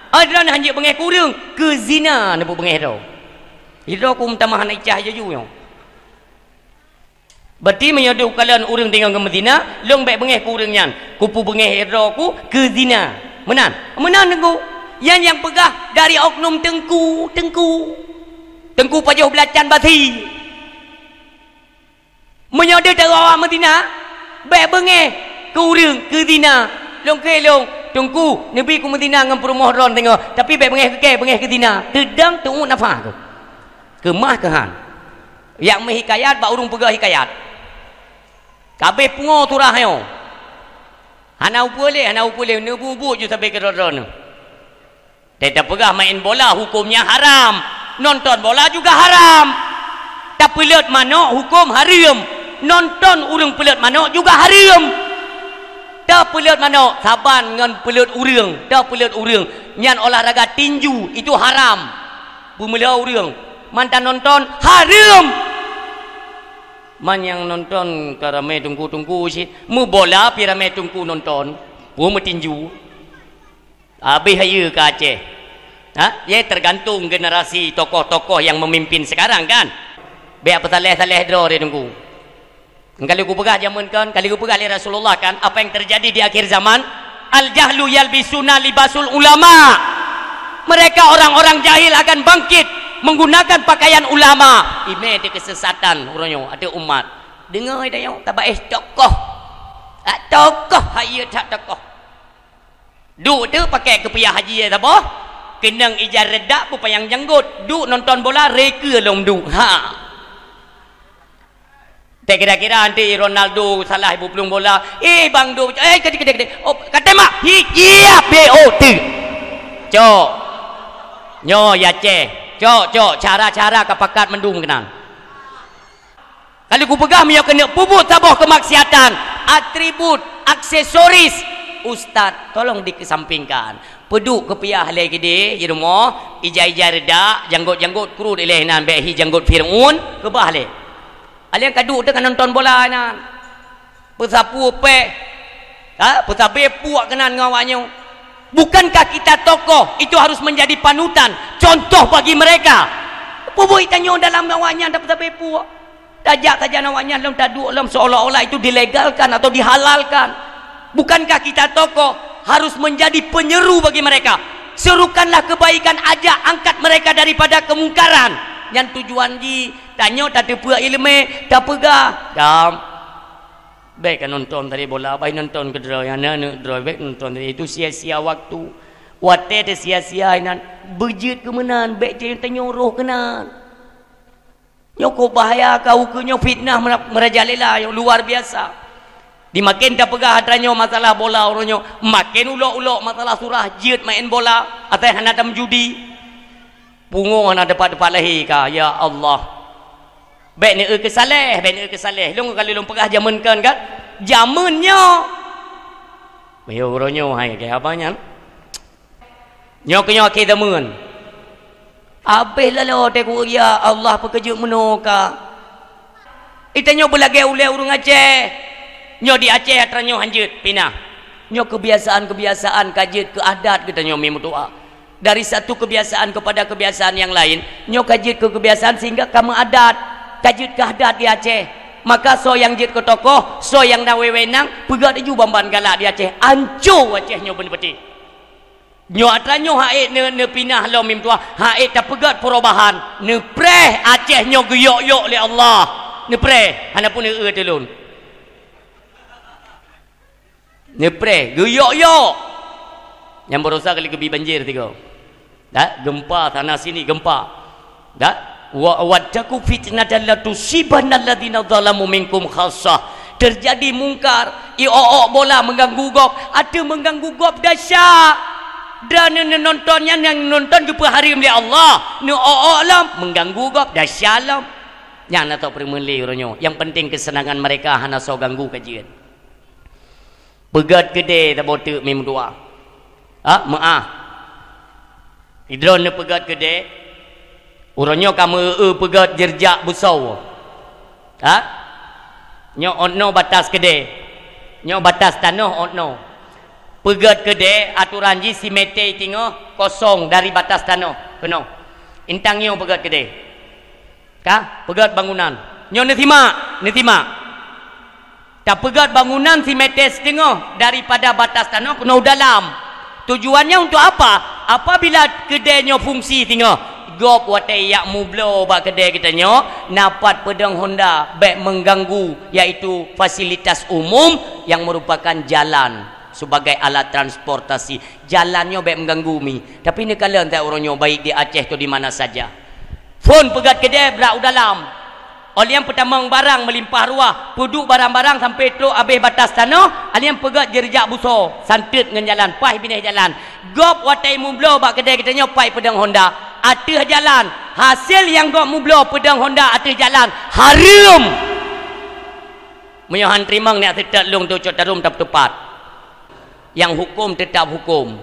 Adran hanjik bengeh kurang ke zina nak bengeh dah. Itu aku minta mahan icah je ju. Berarti menyadu kalian urang tinggal ke Madinah, long baik bengeh kurang nyan. Kupu bengeh ira ku ke zina. Menan. Menan tengku. Yang pegah dari oknum tengku. Tengku pajuh belacan bati. Menyadu dari Madinah, baik bengeh kurang ke zina. Long ke long tungku Nabi ku Madinah dengan permohonan tengok tapi baik bengeh ke dina tedang tunggu nafah tu kemah kehan yang mehikayat bak urung pegah hikayat kabeh pungo turah yo hana upule nebu je sampai ke ron tak pegah main bola hukumnya haram nonton bola juga haram tak pelut manok hukum haram nonton urung pelut manok juga haram. Dah pelut mana saban dengan pelut urang dah pelut urang nyan olahraga tinju itu haram bumela urang mantan nonton haram man yang nonton karame tunggu sih mu bola pirame tunggu nonton mu tinju habis haya ke Aceh ya tergantung generasi tokoh-tokoh yang memimpin sekarang kan biar pesaleh-saleh dro dia tunggu. Kali ku pegah zaman kan, kali ku pegah oleh Rasulullah kan, apa yang terjadi di akhir zaman? Al-jahlu yalbisuna libasul ulama. Mereka orang-orang jahil akan bangkit menggunakan pakaian ulama. Ime ada kesesatan orangnya, ada umat. Dengar dah yang tak baik tokoh. Tokoh haya tak tokoh. Duk tu pakai kepiah haji tak apa? Kenang ijar redak pun payang janggut. Duk nonton bola reka long duk. Tak kira-kira nanti Ronaldo salah ibu pelung bola. Bang Du, kedek. Oh, kata mak, iya BOT. Cok. Nyo ya ceh. Cok, cara-cara kepakat mendung kenal. Kalau ku pegang dia kena puput sabah kemaksiatan, atribut, aksesoris. Ustaz, tolong dikesampingkan. Peduk kepiah lagi dia, di rumah, ija-ija redak, janggut-janggut kru dileh nan behi janggut Firaun, kebah leh. Alian kaduk tu kan nonton bola nan. Pesapu pe. Pesapu puak kenan ngawaknya. Bukankah kita tokoh itu harus menjadi panutan, contoh bagi mereka? Pubui tanya dalam ngawaknya dapat pesapu puak. Tajak saja ngawaknya dalam taduk dalam seolah-olah itu dilegalkan atau dihalalkan. Bukankah kita tokoh harus menjadi penyeru bagi mereka? Serukanlah kebaikan, ajak angkat mereka daripada kemungkaran. Yang tujuan di tanya tak ada ilmu, tak pegah. Dam. Baik kan nonton tadi bola, baik nonton ke draw yang nak draw baik nonton tadi itu sia-sia waktu. Wate te sia-sia nan berjet ke menan, baik dia tanya roh kenan. Nyoko bahaya kau ke nyo fitnah merajalela yang luar biasa. Di makin tak pegah hadranya masalah bola orangnya, makin ulok-ulok masalah surah jet main bola atau hana tam judi. Pungo hana dapat lahir ka, ya Allah. Baik ni kesaleh. Long kali long pegah jamankan kan? Jamannya. Bayo orangnya hai ke apanya? Nyok kita mun. Habis lalu teku ya Allah pekerja menoka. Itanya belage ule urung Aceh. Nyo di Aceh atranyo hanjut pinah. Nyo kebiasaan kajet ke adat kita nyo memu doa. Dari satu kebiasaan kepada kebiasaan yang lain, nyo kajet ke kebiasaan sehingga kamu adat, kajet ke adat di Aceh. Maka so yang jit ke tokoh, so yang na wewenang, pegat ju bamban galak di Aceh. Ancu Aceh nyo bener-bener. Nyo atranyo haid ne pinah lo mim tua, haid tak pegat perubahan. Ne preh Aceh nyo geyok-yok oleh Allah. Ne preh, hana pun ne telun. Ne preh geyok-yok. Yang berusaha kali kebi banjir tiga. Gempa tanah sini gempa. Wadaku fitnatan la tusibanna alladziina zalamu minkum khassah. Terjadi mungkar, bola mengganggu gop, ada mengganggu gop dahsyat. Dan nontonnya yang nonton ke harim dia Allah. Lam mengganggu gop dahsyat lam. Yang nak tahu permeli orangnya. Yang penting kesenangan mereka hana so ganggu kajian. Pegat gede tak botek mem doa. Maaf. Hidron ni pegat gede. Urangnya kamu pegat jerjak busau. Nyo ono batas gede. Nyo batas tanah ono. Pegat gede aturan ji si mete tingo kosong dari batas tanah. Kena. Intangnya pegat gede. Pegat bangunan. Nyo netima. Tak pegat bangunan si mete setengah daripada batas tanah kena dalam. Tujuannya untuk apa? Apabila kedainya fungsi tinggal gop watai yak mublo bak kedai kita nyo napat pedang Honda baik mengganggu iaitu fasilitas umum yang merupakan jalan sebagai alat transportasi. Jalannya baik mengganggu mi. Tapi ni kalian tak orangnya baik di Aceh tu di mana saja. Phone pegat kedai berak dalam. Oleh yang pertama barang melimpah ruah, puduk barang-barang sampai teluk habis batas tanah, oleh yang pegat jerjak buso, santit dengan jalan, pai pindah jalan. Gop watai mublo bak kedai kita nyo pai pedang Honda, atih jalan. Hasil yang gop mublo pedang Honda atih jalan, haram. Menyohan terimang ni tetap long tu cot tarum tak tepat. Yang hukum tetap hukum.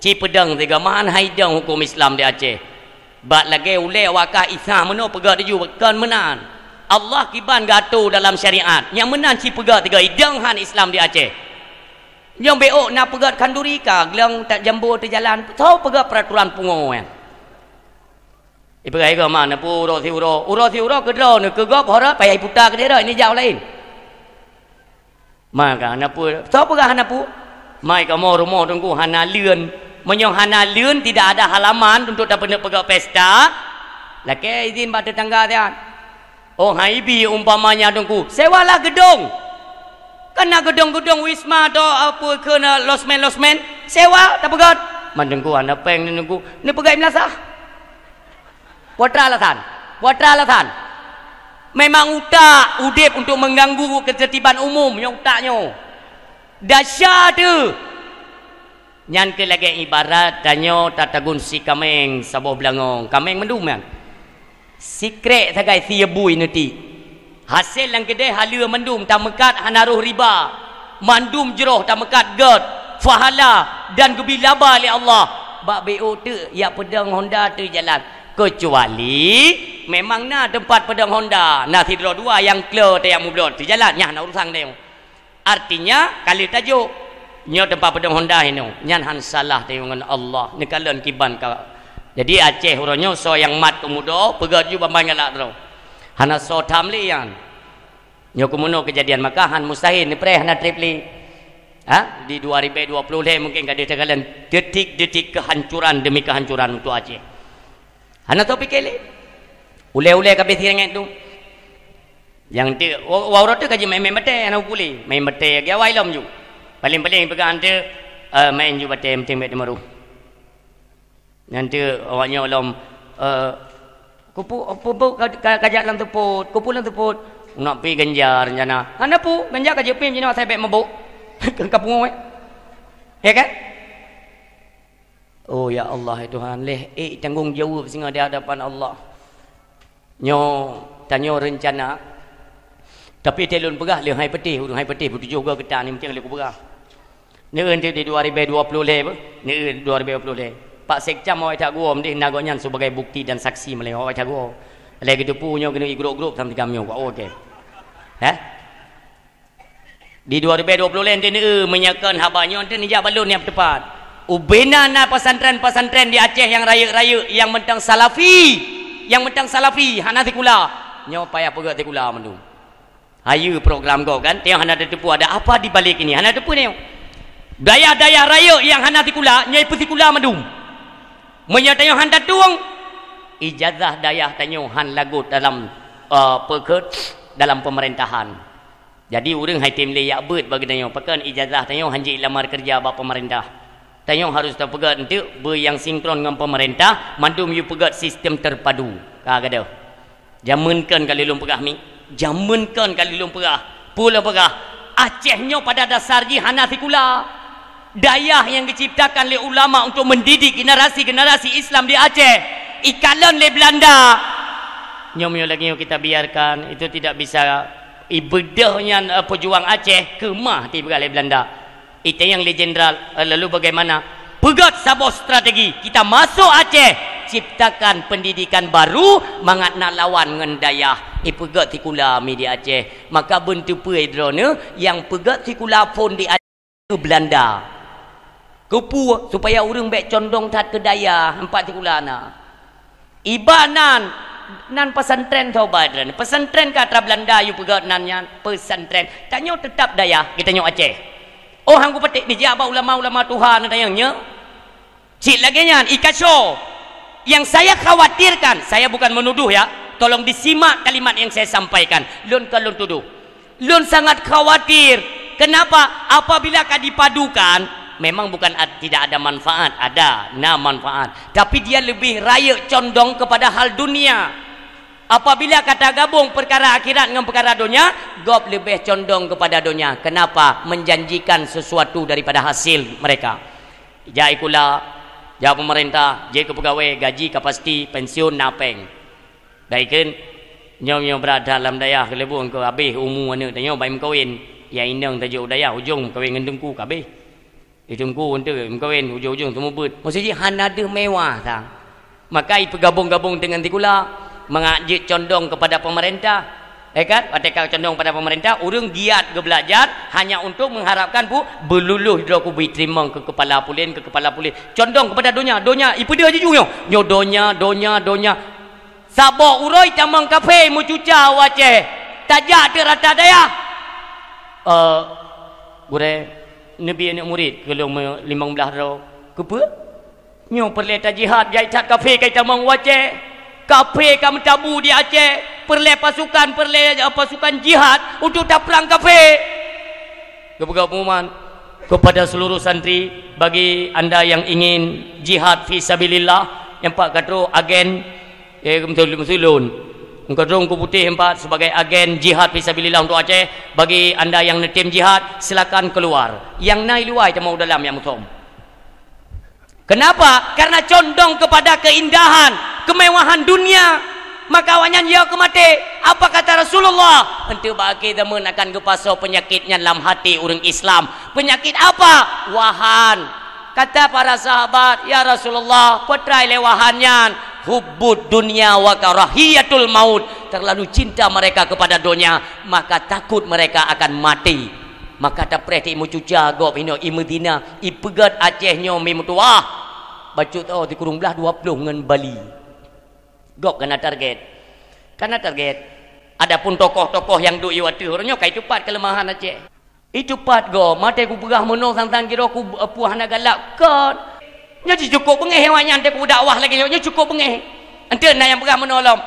Ci pedang tiga mahan haidang hukum Islam di Aceh. Bak lagi ule wakah isah meno pegat dia kan menan. Allah kiban gato dalam syariat. Yang menan ci pegat tiga idang han Islam di Aceh. Yang beok nak pegat kanduri ka, gelang tak jambu tu jalan. Tahu pegat peraturan pungo kan. Ipegai ke mana pu uro si uro ke dro ne ke gop hora payah putar ke dia dah ini jauh lain. Maka anak pu tahu pegat anak pu. Mai ka mo rumah tunggu hana leuan. Menyong hana leuan tidak ada halaman untuk dapat pegat pesta. Laki izin pada tetangga dia. Oh haibi umpamanya dongku. Sewalah gedung. Kena gedung-gedung wisma atau apa kena losmen. Sewa tak pegat. Mandengku anda peng dengku. Ni pegat melasah. Watra alasan. Memang utak udip untuk mengganggu ketertiban umum yang utaknya. Dahsyat tu. Nyan ke lagi ibarat danyo tatagun si kameng sabuh belangong. Kameng mendum kan. Secret sagai siebui nanti. Hasil yang kedai halua mendum tak mekat hanaruh riba. Mandum jeroh tak mekat gerd. Fahala dan gebilaba oleh Allah. Bak BO tu ya pedang Honda tu jalan. Kecuali memang nak tempat pedang Honda. Nah tidro dua yang clear tak yang mublot tu jalan. Nyah nak urusan dia. Artinya kali tajuk nyo tempat pedang Honda ini. Nyan han salah dengan Allah. Ni kalian kiban ka. Jadi Aceh uronyo so yang mat kemudo pegat ju bambang galak tro. Hana so tamli yan. Nyo kemuno kejadian maka han mustahil ni pre hana tripli. Ha? Di 2020 mungkin kada kalian detik-detik kehancuran demi kehancuran untuk Aceh. Hana topik kele. Ule-ule kabeh sirangan tu. Yang tu wawro tu kaji main bate ana ukuli. Main bate ge wailom ju. Paling-paling pegang tu main ju bate penting bet maru. Nanti awaknya lom kupu kajak dalam teput, kupu dalam teput. Nak pi ganjar rencana. Hana pu ganjar kaji pi macam saya bet mabuk. Kapung oi. Ya kan? Oh ya Allah ya Tuhan, leh tanggung jawab singa di hadapan Allah. Nyo tanyo rencana. Tapi telun pegah le hai petih, urang hai petih butuh juga kita ni macam le ku pegah. Ni ente di 2020 le apa? Ni 2020 le. Pak Sekcam awak tak gua mesti nagonyan sebagai bukti dan saksi meleh awak tak gua. Lagi tu punya kena grup-grup sampai kami awak okey. Di 2020 le ente ni menyakan habanya ente ni jak balun yang tepat. Ubena na pesantren-pesantren di Aceh yang raya-raya yang mentang salafi, Hanafi kula. Nyo payah pegat kula mendu. Hayu program kau kan, tengok hana tepu ada apa di balik ini. Hana tepu ni. Daya-daya raya yang Hanafi kula, nyai peti kula mendu. Menyatanya handa tuang ijazah daya tanyo han lagu dalam pekerja dalam pemerintahan. Jadi urang hai tim le yak beut bagi tanyo pakan ijazah tanyo hanji lamar kerja ba pemerintah. Tanyo harus tak pegat nanti yang sinkron dengan pemerintah mandum you pegat sistem terpadu kagak jamunkan kali lum pegah mi jamunkan kali lum pegah pula pegah Acehnya pada dasarnya Hanafi kula daya yang diciptakan oleh ulama untuk mendidik generasi-generasi Islam di Aceh ikalan oleh Belanda nyomyo lagi kita biarkan itu tidak bisa ibadahnya pejuang Aceh kemah tiba oleh Belanda. Itu yang jenderal. Lalu bagaimana? Pegat sabuh strategi. Kita masuk Aceh, ciptakan pendidikan baru, mangat nak lawan dengan daya. Pegat tikula mi di Aceh. Maka bentuk pedrone yang pegat tikula pun di Aceh ke Belanda. Kepu supaya orang baik condong tat ke daya empat tikula na. Ibanan nan pesantren tau badran. Pesantren kata Belanda you pegat nannya pesantren. Tanya tetap daya kita nyok Aceh. Oh hangku petik ni jaba ulama-ulama Tuhan tayangnya. Cik lagi nyan ikaso. Yang saya khawatirkan, saya bukan menuduh ya. Tolong disimak kalimat yang saya sampaikan. Lun kalun tuduh. Lun sangat khawatir. Kenapa? Apabila kau dipadukan, memang bukan tidak ada manfaat, ada manfaat. Tapi dia lebih raya condong kepada hal dunia. Apabila kata gabung perkara akhirat dengan perkara dunia, gob lebih condong kepada dunia. Kenapa? Menjanjikan sesuatu daripada hasil mereka. Jai kula, jai pemerintah, jai ke pegawai, gaji kapasti, pensiun napeng. Baikkan, nyom berada dalam daya kelebun ke habis umur mana tanya baik mengkawin. Ya indang tajuk daya hujung kawin ngendengku kabeh. Ditunggu untuk mengkawin hujung-hujung temu bet. Maksudnya hanada mewah tak. Maka bergabung-gabung dengan tikula. Mengajak condong kepada pemerintah kan? Ketika condong pada pemerintah orang giat ke belajar hanya untuk mengharapkan berluluh hidroku terima ke kepala pulin condong kepada dunia ipu dia je junyo donya sabok uroi tamang kafe mu cuca wace tajak dia rata daya gure nabi anak murid kalau 15 ro kepa nyo perleta jihad jai tat kafe kai tamang wace Kafir kamu tabu di Aceh, perle pasukan jihad untuk tak perang kafir. Kepada pengumuman kepada seluruh santri, bagi anda yang ingin jihad fi sabilillah, yang pak kata agen Musulun, kadrong ku putih empat sebagai agen jihad fi sabilillah untuk Aceh. Bagi anda yang tim jihad, silakan keluar. Yang naik luar mau dalam yang mutom. Kenapa? Karena condong kepada keindahan, kemewahan dunia. Maka awanyan dia kemati. Apa kata Rasulullah? Hentu bagi teman akan kepasau penyakitnya dalam hati orang Islam. Penyakit apa? Wahan. Kata para sahabat, ya Rasulullah, potrai lewahannya. Hubbud dunia wa karahiyatul maut. Terlalu cinta mereka kepada dunia, maka takut mereka akan mati. Maka tak perhati mu cuca gop ino i Medina i pegat Aceh nyo mi mutuah baju tau di kurung belah 20 ngan Bali gop kena target adapun tokoh-tokoh yang duk iwatu orangnya kai cepat kelemahan Aceh itu pat go mate ku pegah menong santang kira ku puah na galak kan nya cukup bengeh hewannya ante ku dakwah lagi nya cukup bengeh ente na yang pegah menolong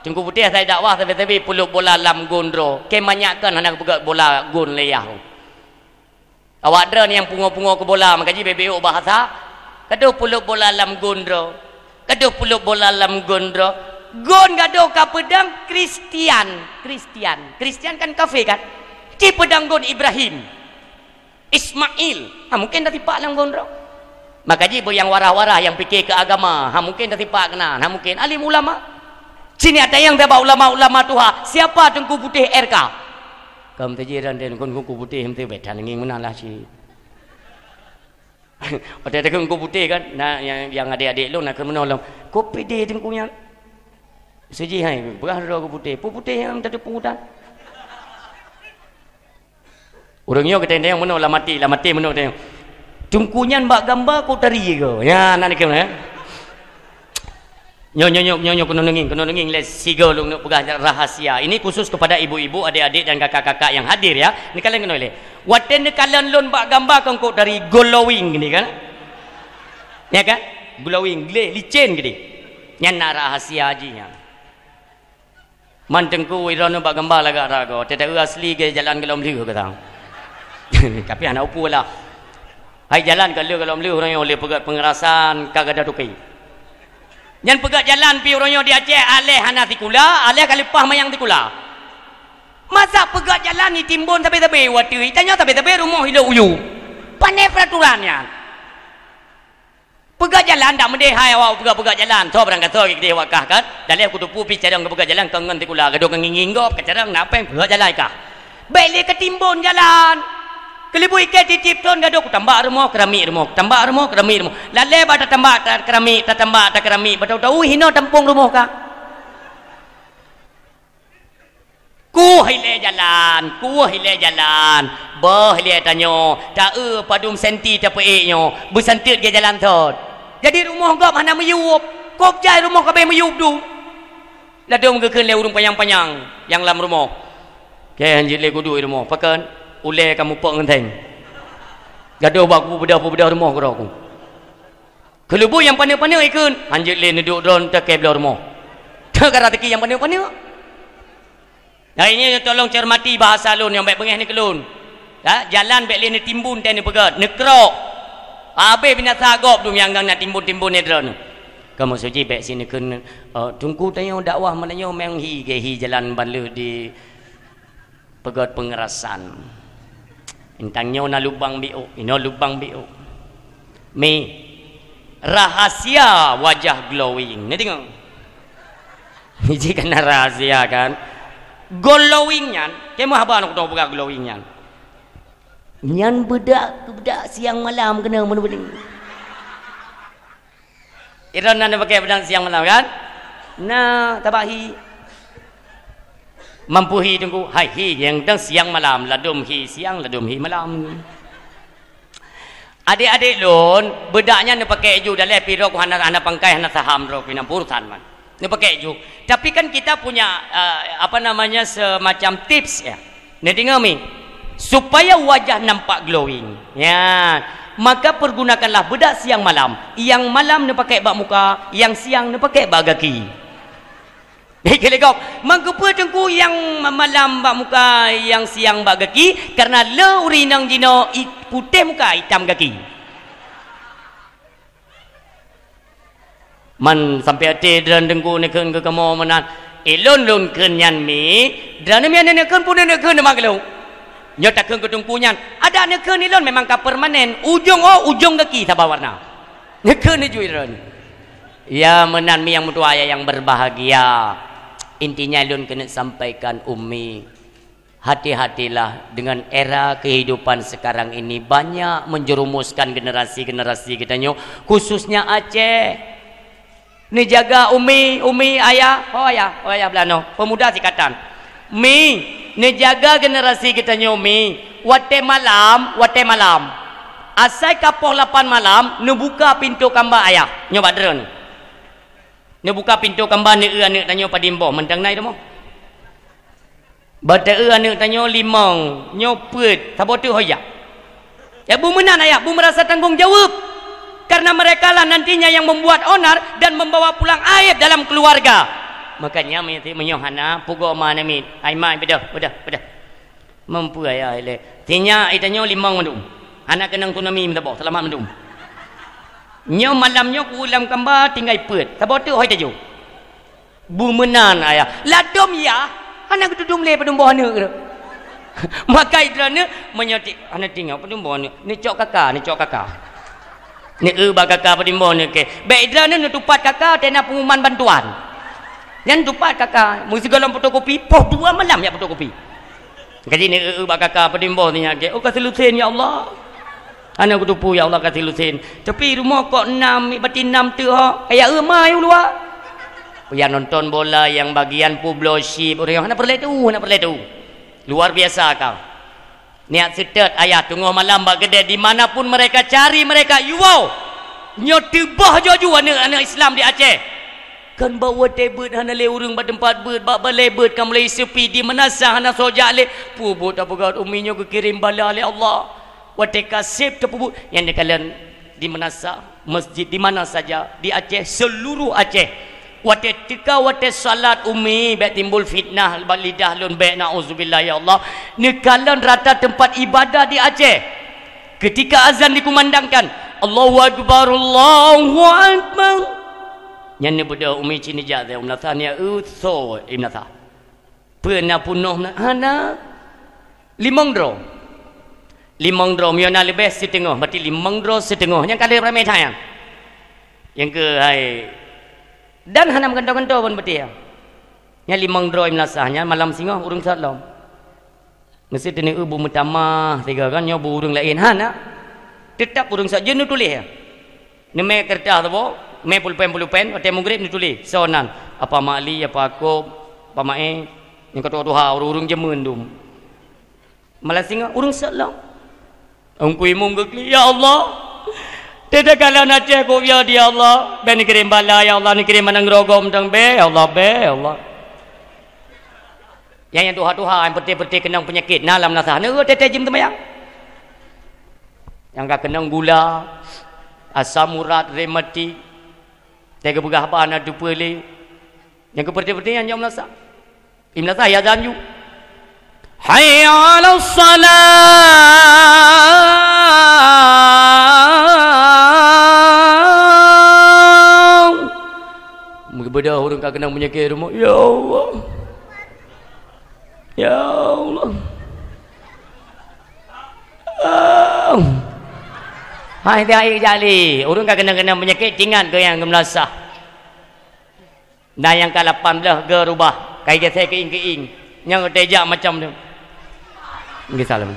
Tengku putih saya dakwah tapi puluk bola lam gondro. Kemanyakan anak pegat bola gon leyah. Awak dra ni yang pungo-pungo ke bola makaji BBO bahasa. Kado puluk bola lam gondro. Kado puluk bola lam gondro. Gon kado ka pedang Kristian. Kristian kan kafe kan. Di pedang gon Ibrahim. Ismail. Mungkin dah tipak lam gondro. Makaji yang warah-warah yang fikir ke agama. Mungkin dah tipak kena. Mungkin alim ulama. Sini ada yang dapat ulama-ulama tuha. Siapa Tengku Putih RK? Kamu tajiran dan Tengku Putih mesti betan ingin menalah si. Ada Tengku Putih kan? Nah yang adik-adik lu nak menolong. Kau pede Tengkunya. Seji hai, berah Tengku Putih. Putih yang tadi pungutan. Orangnya kata yang menolong lah mati menolong dia. Tengkunya mbak gambar kau tari ke? Ya nak ni kena. Nyo kena nenging les sigo lu nak pegang rahasia. Ini khusus kepada ibu-ibu, adik-adik dan kakak-kakak yang hadir ya. Ni kalian kena oleh. Waten kalian lon bak gambar kau dari glowing gini kan? Ya kan? Glowing, licin gini. Yang nak rahasia ajinya. Mantengku iron bak gambar lagak rago. Tidak asli ke jalan kalau meliu kata. Tapi anak upu lah. Hai jalan kalau meliu orang yang oleh pegat pengerasan kagak ada tukai. Yang pegat jalan pi orangnya di Aceh aleh hana tikula, aleh kalipah mayang tikula. Masa pegat jalan ni timbun tapi wati, tanya tapi rumah hidup uyu. Pandai peraturannya. Pegat jalan dak mendeh hai awak pegat jalan. So berangkat so kita wakah kan. Dalih aku tupu pi cadang pegat jalan kangen tikula, gaduh nginging gop ke cadang napeng pegat jalan kah. Baik ke timbun jalan. Kelibu ikat titip ton gaduh tambah rumah keramik rumah lale bata tambah keramik tahu hino tampung rumah ka ku hile jalan bah hile tanyo ta padum senti ta peeknyo bersantit ke jalan tot jadi rumah gop hana meyup kop jai rumah kabe meyup du ladong ke le urung panjang yang lam rumah ke hanjit le kudu rumah pakan uleh kamu pok ngenteng gaduh baku bedah rumah kau aku kelubu yang pandai-pandai ikun anjir le duduk drone tak ke belah rumah tak karatiki yang pandai-pandai nah ini tolong cermati bahasa lun yang baik bengeh ni kelun jalan baik le ni timbun dan ni pegat nekrok habis binasa gop tu yang nak timbun-timbun ni drone kamu suji baik sini kun tunggu tanya dakwah mananya memang hi jalan banlu di pegat pengerasan intangnya na lubang biu, mi rahasia wajah glowing. Ni tengok. Ni kan rahasia kan. Glowingnya, kemo haba nak tahu pegang glowingnya. Nyan bedak siang malam kena mana-mana. Iron nak pakai pedang siang malam kan? Nah, tabahi. Mampu hi tunggu hai hi yang dang siang malam ladum hi siang ladum hi malam adik-adik lon bedaknya ni pakai ju dalam pirok hana pangkai hana saham rok pina urusan man ni pakai ju tapi kan kita punya apa namanya semacam tips ya ni tengok mi supaya wajah nampak glowing ya maka pergunakanlah bedak siang malam yang malam ni pakai bak muka yang siang ni pakai bak kaki Dekelegok mangkepa tengku yang malam bak muka yang siang bak kaki karena le urinang dino putih muka hitam kaki. Man sampai ate dan dengku neken ke kamu menan elon lon kenyan mi dan mi ane neken pun neken mak lo nyata ken ketungpunyan ada neken elon memang ka permanen ujung kaki sabah warna neken juiran ya menan mi yang mutua yang berbahagia. Intinya elon kena sampaikan Umi, hati-hatilah dengan era kehidupan sekarang ini banyak menjerumuskan generasi-generasi kita nyo khususnya Aceh. Ni jaga Umi ayah, oh ayah belano, pemuda sikatan. Ni jaga generasi kita nyo wate malam. Asai kapoh 8 malam, nu buka pintu kamba ayah, nyo badre ni. Nu buka pintu kamba ni anak tanyo padimbo, mentang nai demo. Bata anak tanyo limong, nyo put, sabo tu hoyak. Ya bu menan ayah, bu merasa tanggung jawab. Karena mereka lah nantinya yang membuat onar dan membawa pulang aib dalam keluarga. Makanya menyohana pugo mana mi, ai mai beda. Mampu ayah ile. Tinya itanyo limong mendum. Anak kenang tunami minta bawa selamat mendum. Nyo malamnya ku ulam kamba tinggal put. Sabo tu hoi taju. Bu menan ayah. Ladom ya. Anak dudum le padum bawah ne. Maka idrana menyotik anak tinggal padum bawah ne. Ni cok kakak. Ni kakak padum bawah ne ke. Baik idrana nu tupat kakak tena pengumuman bantuan. Yang tupat kakak mesti galon fotokopi poh 2 malam ya fotokopi. Jadi ni kakak padum bawah ni ke. Oh kasih lusen ya Allah. Anak kutupu ya Allah kasih lusin. Tapi rumah kok 6 berarti 6 tu ha. Kayak mai luar. Yang nonton bola yang bagian publiship orang nak perle tu. Luar biasa kau. Niat setet ayah tunggu malam bak gede di manapun mereka cari mereka wow. Nyo tebah joju anak Islam di Aceh. Kan bawa tebet hana le urang bak tempat bet bak balebet kan mulai sepi di menasah hana sojak le. Pubut apa gat uminya ke kirim bala le Allah. Wate kasib tepubu yang dikalian di Menasa masjid di mana saja di Aceh seluruh Aceh wate tika wate salat Umi baik timbul fitnah lidah lun baik nauzubillah ya Allah ni kalian rata tempat ibadah di Aceh ketika azan dikumandangkan Allahu akbar yang ni budak Umi cini jatuh Menasa ni uso Menasa pernah punuh hana 5 dro miona lebih setengah berarti 5 dro setengah yang kali ramai tayang yang ke hai dan hanam kentau-kentau pun berarti ya yang 5 dro imlasahnya malam singa urung salam mesti tini ibu mutamah 3 kan nyobu urung lain hana tetap urung saja nu tulis ya ni me kertas tu me pulpen atau mugrib ni tulis sonan apa makli apa aku apa mae yang ketua tuha urung jemun dum malam singa urung salam Ungkui munggukli ya Allah. Tidak kala Aceh ko ya dia Allah. Ben ni kirim bala ya Allah ni kirim manang rogom tang be Allah. Yang tuha yang peti kenang penyakit nalam nasah. Ne tete jim temayang. Yang ka kenang gula, asam urat, rematik. Tega begah apa anak tu pele. Yang ke peti yang jam nasah. Im nasah ya janju. Hayya 'alas salam. Bedah orang kak kenang penyakit rumah. Ya Allah. Hai dia jali. Orang kak kenang penyakit tingan ke yang gemelasah. Nah yang ke 18 ke rubah. Kayak saya keing. Yang tejak macam tu. Nggih salam.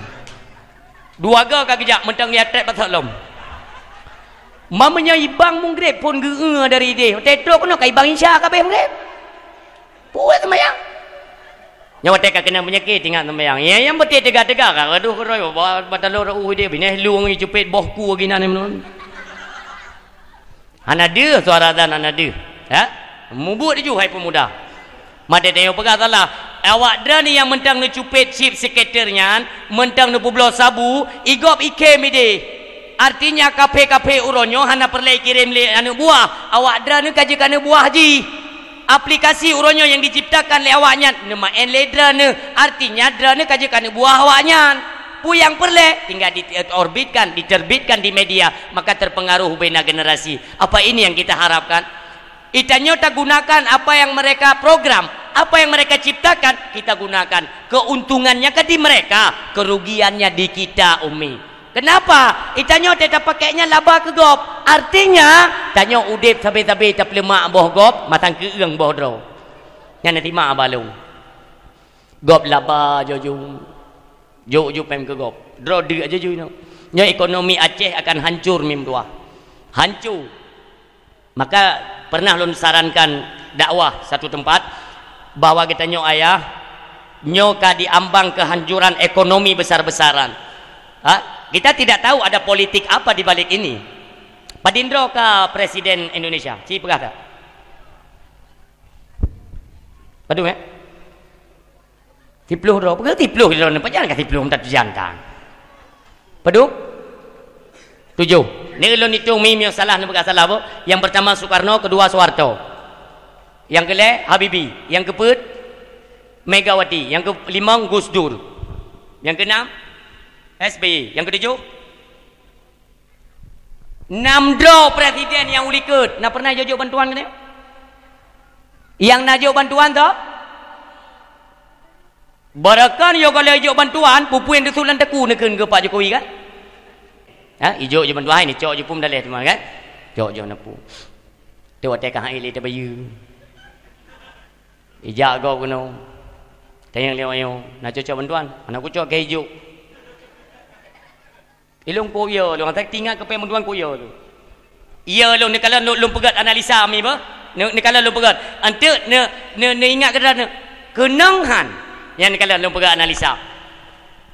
2 ga ka kejak mentang dia trap pasalom. Mamanya ibang mungrep pun geue dari dia. Tetok kono ka ibang insya kabeh mungrep. Puas semayang. Nyawa teka kena penyakit tinggal semayang. Ya yang betul tegak-tegak ka. Aduh roy batalor dia bini luang cupet bohku gina ni menun. Ana dia suara dan ana dia. Ya. Mubut dia hai pemuda. Made tengok pegang salah. Awak dah ni yang mentang nu cupet chip seketernya, mentang nu publo sabu, igop ikem ide. Artinya kafe uronyo hana perlai kirim le anu buah. Awak dah ni kaji kana buah ji. aplikasi uronyo yang diciptakan oleh awaknya nemaen ledra ne artinya dra ne kajakan buah awaknya puyang perle tinggal diorbitkan diterbitkan di media maka terpengaruh bina generasi. Apa ini yang kita harapkan? Itanyo tak gunakan apa yang mereka program, apa yang mereka ciptakan kita gunakan. Keuntungannya ke di mereka, kerugiannya di kita umi. Kenapa? Itanyo tetap pakainya laba ke gop. Artinya tanyo udip sabe-sabe tak lemak boh gop, matang keeng boh dro. Yang nanti mak balung. Gop laba jojo. Jo pem ke gop. Dro de aja jo no. Nya ekonomi Aceh akan hancur mim dua. Hancur. Maka pernah lun sarankan dakwah satu tempat bahwa kita nyo ayah nyoka diambang kehancuran ekonomi besar-besaran. Kita tidak tahu ada politik apa di balik ini. Padindro ke Presiden Indonesia, si pegah tak? Padu Tipluh ro, pegah tipluh ro ne pajan ka tipluh tak jantang. Padu? 7. Ni ulun hitung mim yang salah ni bukan salah apa? Yang pertama Soekarno, kedua Soeharto. Yang kelima Habibie, yang keempat Megawati, yang kelima Gus Dur. Yang keenam SBY, yang ketujuh 6 draw presiden yang uliket. Nak pernah jojo bantuan ke ni? Yang najo bantuan tu? Barakan yo kalau jojo bantuan, pupu yang disulan teku neken ke Pak Jokowi kan? Ijo je bantuan ni cok je pun daleh tu kan. Cok je napu. Tu watai ka hai le te bayu. Ija go kuno. Tayang le ayo nak cok bantuan. Anak ku cok ke ijo. Ilung ko yo lu tak tinggal ke bantuan ko yo tu. Iya lu ni kalau lu pegat analisa mi ba? Ni kalau lu pegat. Ante ne ingat ke dah kenangan yang ni kalau lu pegat analisa.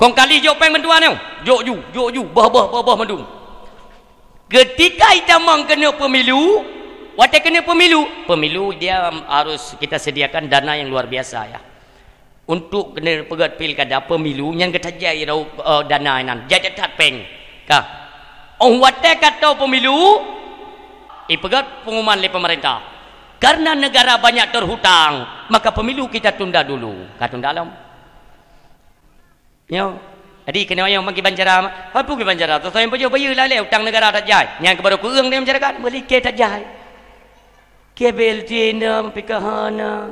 Kong kali jok peng bantuan tu. Jok bah mandung. Ketika kita kena pemilu, watak kena pemilu dia harus kita sediakan dana yang luar biasa ya. Untuk kena pegat pilkada pemilu yang kita jai dana nan. Jadi tak peng. Kah. Watak kata pemilu pegat pengumuman oleh pemerintah. Karena negara banyak terhutang, maka pemilu kita tunda dulu. Tunda dalam. Yo, jadi kena yang bagi banjara, apa pergi banjara? Terus yang bayar lah le hutang negara tak jai. Yang kepada kurang dia masyarakat beli ke tak jai. Kabel tenda, PKH na,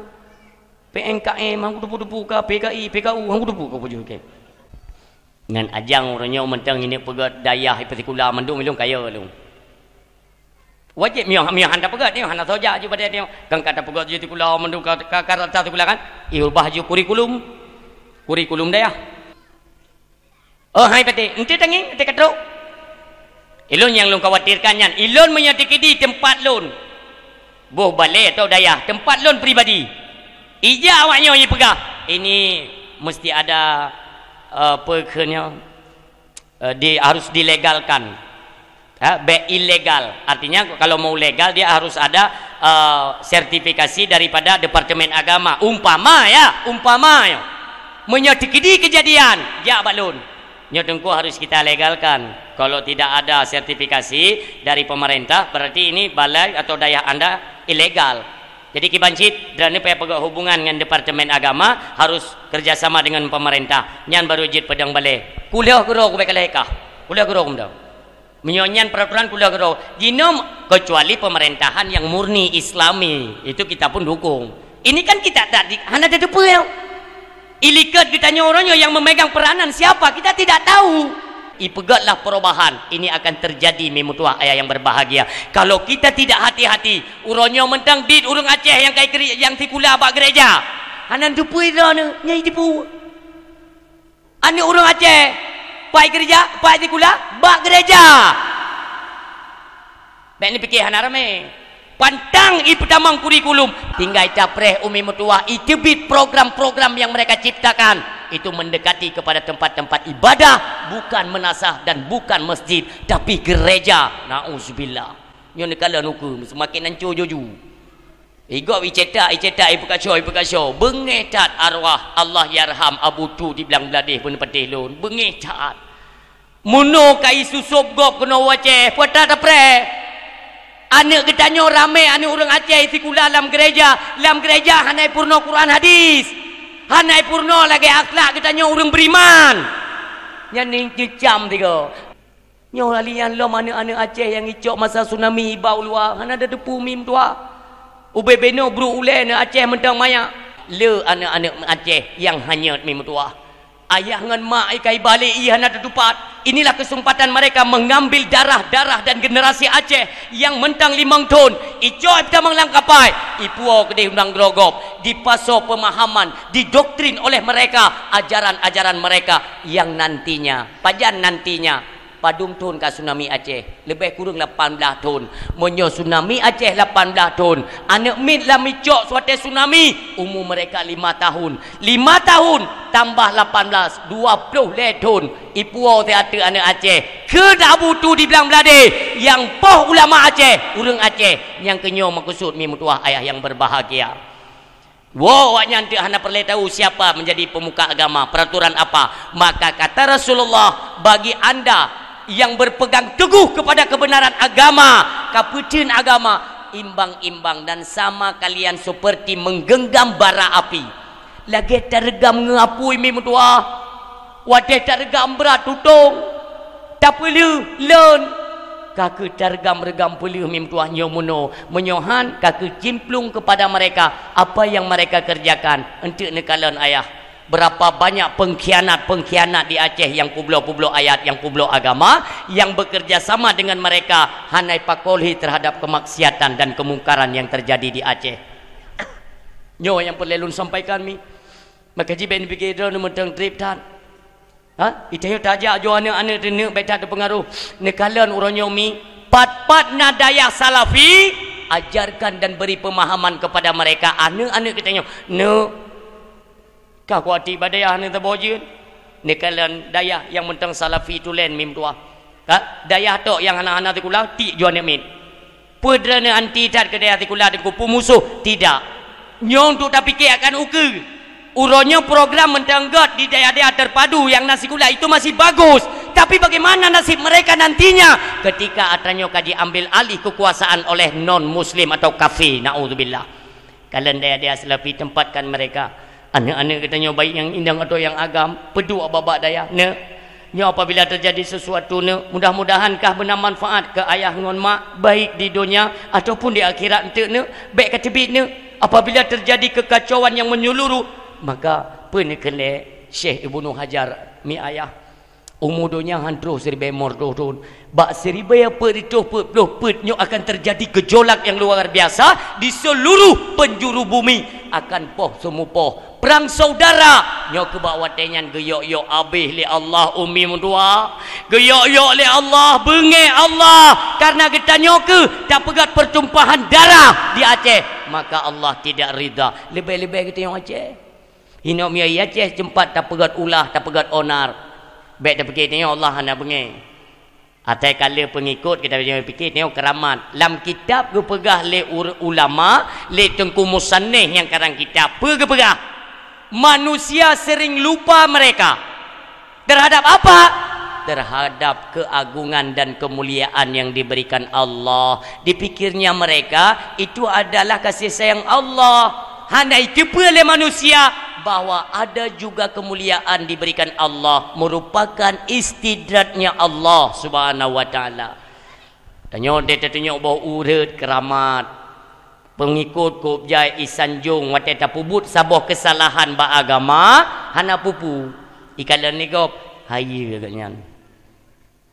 PNKM, hang dupu-dupu ka, PKI, PKU, hang dupu ka puju ke. Ngan ajang orangnya mentang ini pegat daya partikular mendung milung kaya lu. Wajib miang handa pegat ni, handa saja je pada dia. Kang kata pegat partikular mendung ka partikular kan? Ubah je kurikulum daya. Oh hai pati, ente tangi, ente katruk. Ilun yang lu khawatirkan yan. Ilun menyatiki di tempat lun. Boh balai atau daya, tempat lun pribadi. Ija awaknya yang pegah. Ini mesti ada perkenya harus dilegalkan. Ilegal. Artinya kalau mau legal dia harus ada sertifikasi daripada Departemen Agama. Umpama ya. Menyatiki di kejadian, ja balun. Nyotengku harus kita legalkan. Kalau tidak ada sertifikasi dari pemerintah, berarti ini balai atau daya anda ilegal. Jadi kibancit dan ini pegawai hubungan dengan Departemen Agama harus kerjasama dengan pemerintah. Nyan baru jid pedang balai. Kuliah gero ku bekalekah. Kuliah gero kumda. Menyonyan peraturan kuliah gero. Jinom kecuali pemerintahan yang murni Islami, itu kita pun dukung. Ini kan kita tadi hanya ada depu ya. Ilikat ditanya orangnya yang memegang peranan siapa kita tidak tahu. Ipegatlah perubahan ini akan terjadi memutuah ayah yang berbahagia. Kalau kita tidak hati-hati, orangnya mentang dit urang Aceh yang tikula bak gereja. Hanan dupui rana nyai tipu. Ani urang Aceh pai gereja, pai tikula bak gereja. Baik ni fikir hanan rame. Pantang pertamang kurikulum tinggal capreh umi mutuah itibit program-program yang mereka ciptakan itu mendekati kepada tempat-tempat ibadah, bukan menasah dan bukan masjid tapi gereja. Nauzubillah. Nyo nekala nuku semakin hancur joju. Igo icetak ipekasyo bengetat arwah Allah yarham Abu Tu di belang beladih pun petih lun bengetat. Muno kai susup gop kena wace puata tapre. Anak ketanyo ramai anak orang Aceh sikula dalam gereja hanai purno Quran hadis. Hanai purno lagi akhlak ketanyo orang beriman. Yang ngecam tiga. Nyo alian lo anak-anak Aceh yang icok masa tsunami bau luar. Hana ada depu mim tua. Ube beno bro ule na Aceh mentang maya. Le anak-anak Aceh yang hanyut mim tua. Ayah ngan mak ikai balik hana terdupat. Inilah kesempatan mereka mengambil darah-darah dan generasi Aceh yang mentang 5 tahun. Icoi pertama langkapai. Ipuo kedai undang grogop. Dipaso pemahaman, didoktrin oleh mereka ajaran-ajaran mereka yang nantinya, pajan nantinya padung tahun ka tsunami Aceh lebih kurang 18 tahun. Monyo tsunami Aceh 18 tahun. Anak mit lah micok suatu tsunami umur mereka 5 tahun. 5 tahun tambah 18 20 tahun. Ipuo teater anak Aceh ke dabu tu di belang belade yang poh ulama Aceh, urang Aceh yang kenyo maksud mi mutuah ayah yang berbahagia. Wow, awaknya nanti hana perlu tahu siapa menjadi pemuka agama, peraturan apa. Maka kata Rasulullah, bagi anda yang berpegang teguh kepada kebenaran agama, kapucin agama, imbang-imbang dan sama kalian seperti menggenggam bara api. Lagi tergam ngapui mi mutua, wadah tergam berat tutung, tak perlu learn. Kaku tergam-regam pulih mi mutua nyomuno, menyohan kaku cimplung kepada mereka apa yang mereka kerjakan. Untuk nekalan ayah. Berapa banyak pengkhianat di Aceh yang pueblo-pueblo ayat, yang pueblo agama, yang bekerja sama dengan mereka hanai pakolhi terhadap kemaksiatan dan kemungkaran yang terjadi di Aceh. Nyo yang perlu sampaikan mi. Maka jiben pikir nu mentang trip tan. Ha? Itayo tajak jo anak-anak tene beta terpengaruh. Nekalan uronyo mi pat-pat nadaya salafi, ajarkan dan beri pemahaman kepada mereka anak-anak kita nyo. No kau kuati badayah ni terbojin. Nekalan dayah yang mentang salafi tu lain mim tua. Dayah tok yang anak-anak tikulah ti jual min. Pudrana anti tat ke dayah tikulah dengan kupu musuh tidak. Nyong tu tak fikir akan uke. Uronyo program mentang God di dayah-dayah terpadu yang nasi gula itu masih bagus. Tapi bagaimana nasib mereka nantinya ketika atanyo kaji ambil alih kekuasaan oleh non muslim atau kafir, naudzubillah. Kalian dayah-dayah salafi tempatkan mereka. Anak-anak katanya baik yang indang atau yang agam, pedu babak daya. Nya apabila terjadi sesuatu mudah-mudahankah benar manfaat ke ayah ngon mak baik di dunia ataupun di akhirat ente baik kata bit apabila terjadi kekacauan yang menyeluruh maka penekele Syekh Ibnu Hajar mi ayah umur dunia hantruh seribu mordon bak seribu apa itu nyo akan terjadi gejolak yang luar biasa di seluruh penjuru bumi akan poh semupoh perang saudara nyo ke bawah tenyan geyok-yok abih li Allah umi mudua geyok-yok li Allah benge Allah karena kita nyoke tak pegat pertumpahan darah di Aceh maka Allah tidak rida lebih-lebih kita yang Aceh hino mi Aceh tempat tak pegat ulah tak pegat onar baik dah fikir tengok Allah hana bengi atai kala pengikut kita fikir tengok keramat lam kitab ke pegah le ulama le tengku musannif yang karang kitab pegah manusia sering lupa mereka terhadap apa terhadap keagungan dan kemuliaan yang diberikan Allah dipikirnya mereka itu adalah kasih sayang Allah hanya itu oleh manusia bahwa ada juga kemuliaan diberikan Allah merupakan istidratnya Allah subhanahu wa ta'ala tanya dia tanya bahawa urut keramat pengikut kubjai isanjung wateta pubut sabuh kesalahan ba agama hana pupu ikalan ni gop hayi katanya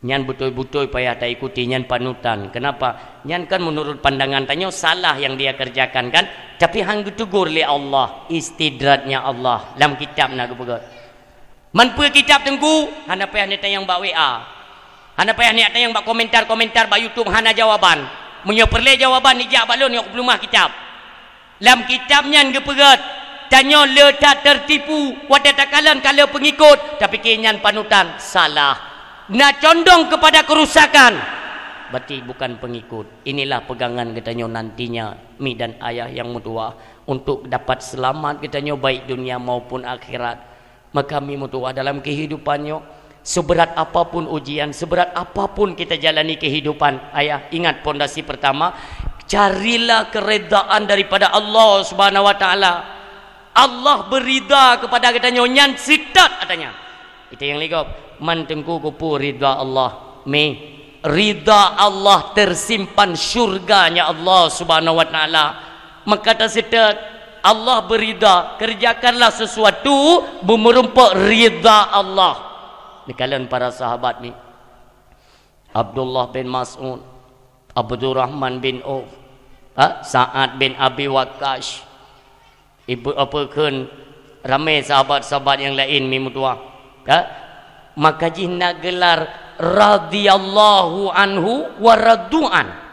nyan betul-betul payah tak ikuti nyan panutan kenapa nyan kan menurut pandangan tanya salah yang dia kerjakan kan tapi hang ditegur oleh Allah istidratnya Allah dalam kitab nak kepegat man pe kitab tengku hana payah ni tayang bak WA hana payah ni tayang bak komentar bak YouTube hana jawaban menyo perle jawaban ni jak balon yok belumah kitab dalam kitab nyan kepegat tanya le tak tertipu wadah takalan kalau pengikut tapi kenyan panutan salah nak condong kepada kerusakan berarti bukan pengikut inilah pegangan katanya nantinya mi dan ayah yang mutua untuk dapat selamat katanya baik dunia maupun akhirat maka mi mutua dalam kehidupannya Seberat apapun ujian, seberat apapun kita jalani kehidupan, ayah, ingat pondasi pertama, carilah keredaan daripada Allah Subhanahu wa taala. Allah berida kepada kita nyonya sidat katanya. Itu yang ligop, man tengku kupu ridha Allah. Ridha Allah tersimpan syurganya Allah Subhanahu wa taala. Maka kata sidat, Allah berida, kerjakanlah sesuatu memerumpak ridha Allah. Ni kalian para sahabat ni, Abdullah bin Mas'ud, Abdurrahman bin Auf, Sa'ad bin Abi Waqqas, ibu apa kan ramai sahabat-sahabat yang lain mimutua, maka jina gelar radhiyallahu anhu wa radu'an.